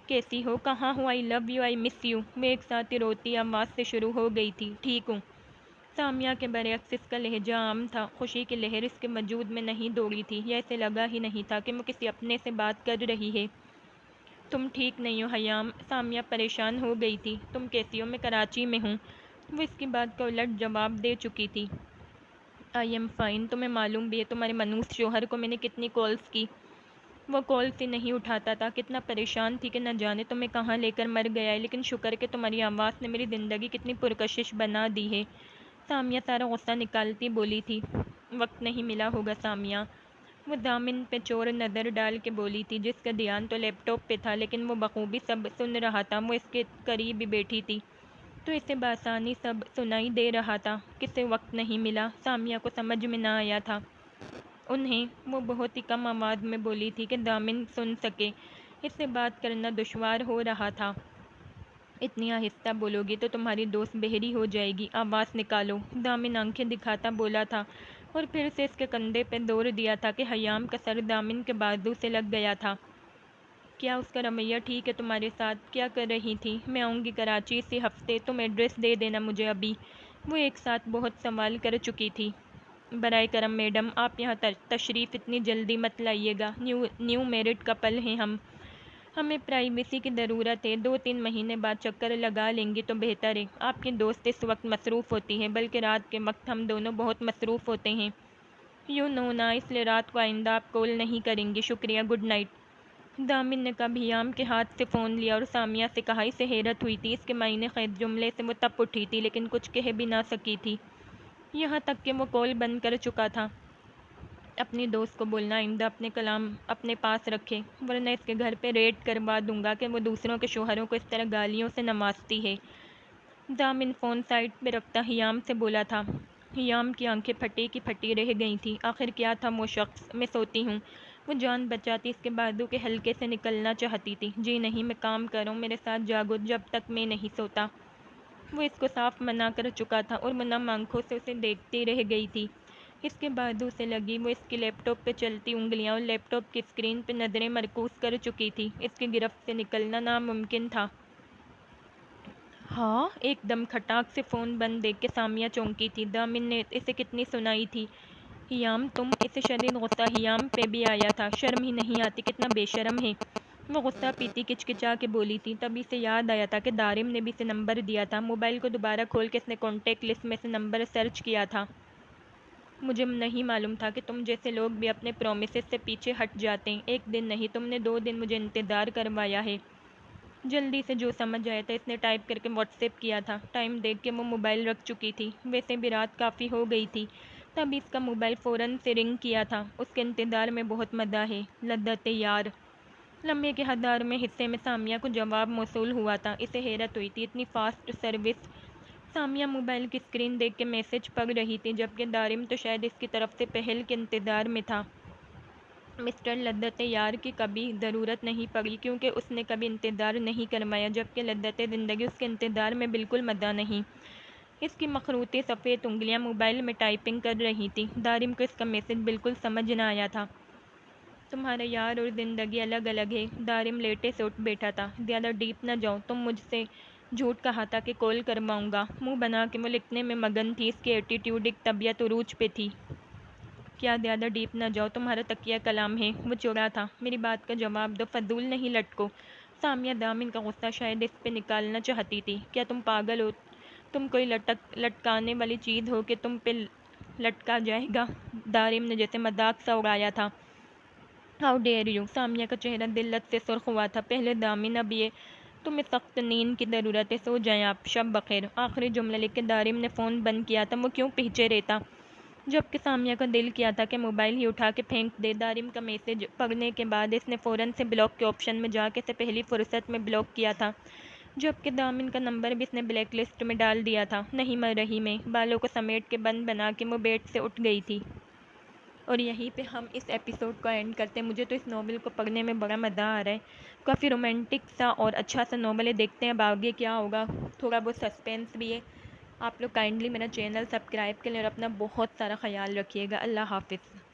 کیسی ہو؟ کہاں ہو؟ آئی love you, I miss you. وہ ایک ساتھ ہی روتی آواز سے شروع ہو گئی تھی۔ ٹھیک ہوں۔ سامیہ کے برعکس اس کا لہجہ عام تھا۔ خوشی کی لہر اس کے وجود میں نہیں دوڑی تھی، یا اسے لگا ہی نہیں تھا کہ وہ کسی اپنے سے بات کر رہی ہے۔ تم ٹھیک نہیں ہو حیام؟ سامیہ پریشان ہو گئی تھی۔ تم کیسی ہو؟ میں کراچی میں ہوں۔ وہ اس کی بات کا الٹ جواب دے چکی تھی۔ I am fine. تمہیں معلوم بھی ہے تمہارے منحوس شوہر کو میں نے کتنی کالز کی، وہ کالز ہی نہیں اٹھاتا تھا۔ کتنا پریشان تھی کہ نہ جانے تمہیں کہاں لے کر مر گیا ہے، لیکن شکر کہ تمہاری آواز نے میری زندگی کتنی پرکشش بنا دی ہے۔ سامیہ سارا غصہ نکالتی بولی تھی۔ وقت نہیں ملا ہوگا سامیہ؟ وہ دامن پہ چور نظر ڈال کے بولی تھی جس کا دھیان تو لیپ ٹاپ پہ تھا لیکن وہ بخوبی سب سن رہا تھا۔ وہ اس کے قریب ہی بیٹھی تھی تو اسے بآسانی سب سنائی دے رہا تھا۔ کسے وقت نہیں ملا؟ سامیہ کو سمجھ میں نہ آیا تھا۔ انہیں، وہ بہت ہی کم آواز میں بولی تھی کہ دامن سن سکے۔ اس سے بات کرنا دشوار ہو رہا تھا۔ اتنی آہستہ بولو گی تو تمہاری دوست بہری ہو جائے گی، آواز نکالو۔ دامن آنکھیں دکھاتا بولا تھا اور پھر سے اس کے کندھے پہ زور دیا تھا کہ حیام کا سر دامن کے بازو سے لگ گیا تھا۔ کیا اس کا رویہ ٹھیک ہے تمہارے ساتھ؟ کیا کر رہی تھی؟ میں آؤں گی کراچی اسی ہفتے، تم ایڈریس دے دینا مجھے ابھی۔ وہ ایک ساتھ بہت سوال کر چکی تھی۔ برائے کرم میڈم، آپ یہاں تشریف اتنی جلدی مت لائیے گا۔ نیو میرڈ کپل ہیں ہم، ہمیں پرائیویسی کی ضرورت ہے۔ 2-3 مہینے بعد چکر لگا لیں گی تو بہتر ہے۔ آپ کی دوست اس وقت مصروف ہوتی ہے، بلکہ رات کے وقت ہم دونوں بہت مصروف ہوتے ہیں۔ یو نو نا، اس لیے رات کو آئندہ آپ کال نہیں کریں گی۔ شکریہ، گڈ نائٹ۔ دامن نے کب حیام کے ہاتھ سے فون لیا اور سامیہ سے کہا؟ اسے حیرت ہوئی تھی۔ اس کے معنی خیز جملے سے وہ تپ اٹھی تھی لیکن کچھ کہہ بھی نہ سکی تھی، یہاں تک کہ وہ کال بند کر چکا تھا۔ اپنی دوست کو بولنا آئندہ اپنے کلام اپنے پاس رکھے، ورنہ اس کے گھر پہ ریڈ کروا دوں گا کہ وہ دوسروں کے شوہروں کو اس طرح گالیوں سے نوازتی ہے۔ دامن فون سائڈ پہ رکھتا حیام سے بولا تھا۔ حیام کی آنکھیں پھٹی کی پھٹی رہ گئی تھیں۔ آخر کیا تھا وہ شخص؟ میں سوتی ہوں۔ وہ جان بچاتی اس کے بازو کے حلقے سے نکلنا چاہتی تھی۔ جی نہیں، میں کام کروں، میرے ساتھ جاگو جب تک میں نہیں سوتا۔ وہ اس کو صاف منع کر چکا تھا اور وہ نم آنکھوں سے اسے دیکھتی رہ گئی تھی۔ اس کے بعد اسے لگی وہ اس کی لیپ ٹاپ پہ چلتی انگلیاں اور لیپ ٹاپ کی اسکرین پہ نظریں مرکوز کر چکی تھی۔ اس کی گرفت سے نکلنا ناممکن تھا۔ ہاں، ایک دم کھٹاک سے فون بند دیکھ کے سامیہ چونکی تھی۔ دامن نے اسے کتنی سنائی تھی۔ ہیام تم، اسے شدید غصہ ہیام پہ بھی آیا تھا۔ شرم ہی نہیں آتی، کتنا بے شرم ہے۔ وہ غصہ پیتی کچکچا کے بولی تھی۔ تبھی اسے یاد آیا تھا کہ دارم نے بھی اسے نمبر دیا تھا۔ موبائل کو دوبارہ کھول کے اس نے کانٹیکٹ لسٹ میں سے نمبر سرچ کیا تھا۔ مجھے نہیں معلوم تھا کہ تم جیسے لوگ بھی اپنے پرومسز سے پیچھے ہٹ جاتے ہیں۔ ایک دن نہیں، تم نے 2 دن مجھے انتظار کروایا ہے۔ جلدی سے جو سمجھ آیا تھا اس نے ٹائپ کر کے واٹس ایپ کیا تھا۔ ٹائم دیکھ کے وہ موبائل رکھ چکی تھی۔ ویسے بھی رات کافی ہو گئی تھی۔ تبھی اس کا موبائل فوراً سے رنگ کیا تھا۔ اس کے انتظار میں بہت مزہ ہے، لذت یار۔ لمحے کے 1000ویں حصے میں سامیہ کو جواب موصول ہوا تھا۔ اسے حیرت ہوئی تھی، اتنی فاسٹ سروس۔ سامیہ موبائل کی اسکرین دیکھ کے میسج پڑھ رہی تھی، جبکہ دارم تو شاید اس کی طرف سے پہل کے انتظار میں تھا۔ مسٹر لذت یار کی کبھی ضرورت نہیں پڑی، کیونکہ اس نے کبھی انتظار نہیں کروایا، جبکہ لذت زندگی اس کے انتظار میں بالکل مزہ نہیں۔ اس کی مخروطی سفید انگلیاں موبائل میں ٹائپنگ کر رہی تھیں۔ دارم کو اس کا میسج بالکل سمجھ نہ آیا تھا۔ تمہارا یار اور زندگی الگ الگ ہے۔ دارم لیٹے سے اٹھ بیٹھا تھا۔ زیادہ ڈیپ نہ جاؤ، تم مجھ سے جھوٹ کہا تھا کہ کال کرواؤں گا۔ منہ بنا کے وہ لکھنے میں مگن تھی۔ اس کی ایٹیٹیوڈ ایک طبیعت عروج پہ تھی۔ کیا زیادہ ڈیپ نہ جاؤ تمہارا تکیہ کلام ہے؟ وہ چوڑا تھا۔ میری بات کا جواب دو، فضول نہیں لٹکو۔ سامیہ دامن کا غصہ شاید اس پہ نکالنا چاہتی تھی۔ کیا تم پاگل ہو؟ تم کوئی لٹکانے والی چیز ہو کہ تم پہ لٹکا جائے گا؟ دارم نے جیسے مذاق سا اڑایا تھا۔ How dare you! سامیہ کا چہرہ ذلت سے سرخ ہوا تھا۔ پہلے دامن، اب یہ۔ تمہیں سخت نیند کی ضرورت ہے، سو جائیں آپ۔ شب بخیر۔ آخری جملہ لکھ کے دارم نے فون بند کیا تھا۔ وہ کیوں پیچھے رہتا؟ جبکہ سامیہ کا دل کیا تھا کہ موبائل ہی اٹھا کے پھینک دے۔ دارم کا میسج پڑھنے کے بعد اس نے فوراً سے بلاک کے آپشن میں جا کے اسے پہلی فرصت میں بلاک کیا تھا، جبکہ دامن کا نمبر بھی اس نے بلیک لسٹ میں ڈال دیا تھا۔ نہیں مر رہی میں۔ بالوں کو سمیٹ کے بند بنا کے وہ بیڈ سے اٹھ گئی تھی۔ اور یہیں پہ ہم اس ایپیسوڈ کو اینڈ کرتے ہیں۔ مجھے تو اس ناول کو پڑھنے میں بڑا مزہ آ رہا ہے۔ کافی رومانٹک سا اور اچھا سا ناول ہے۔ دیکھتے ہیں اب آگے کیا ہوگا۔ تھوڑا بہت سسپینس بھی ہے۔ آپ لوگ کائنڈلی میرا چینل سبسکرائب کریں اور اپنا بہت سارا خیال رکھیے گا۔ اللہ حافظ۔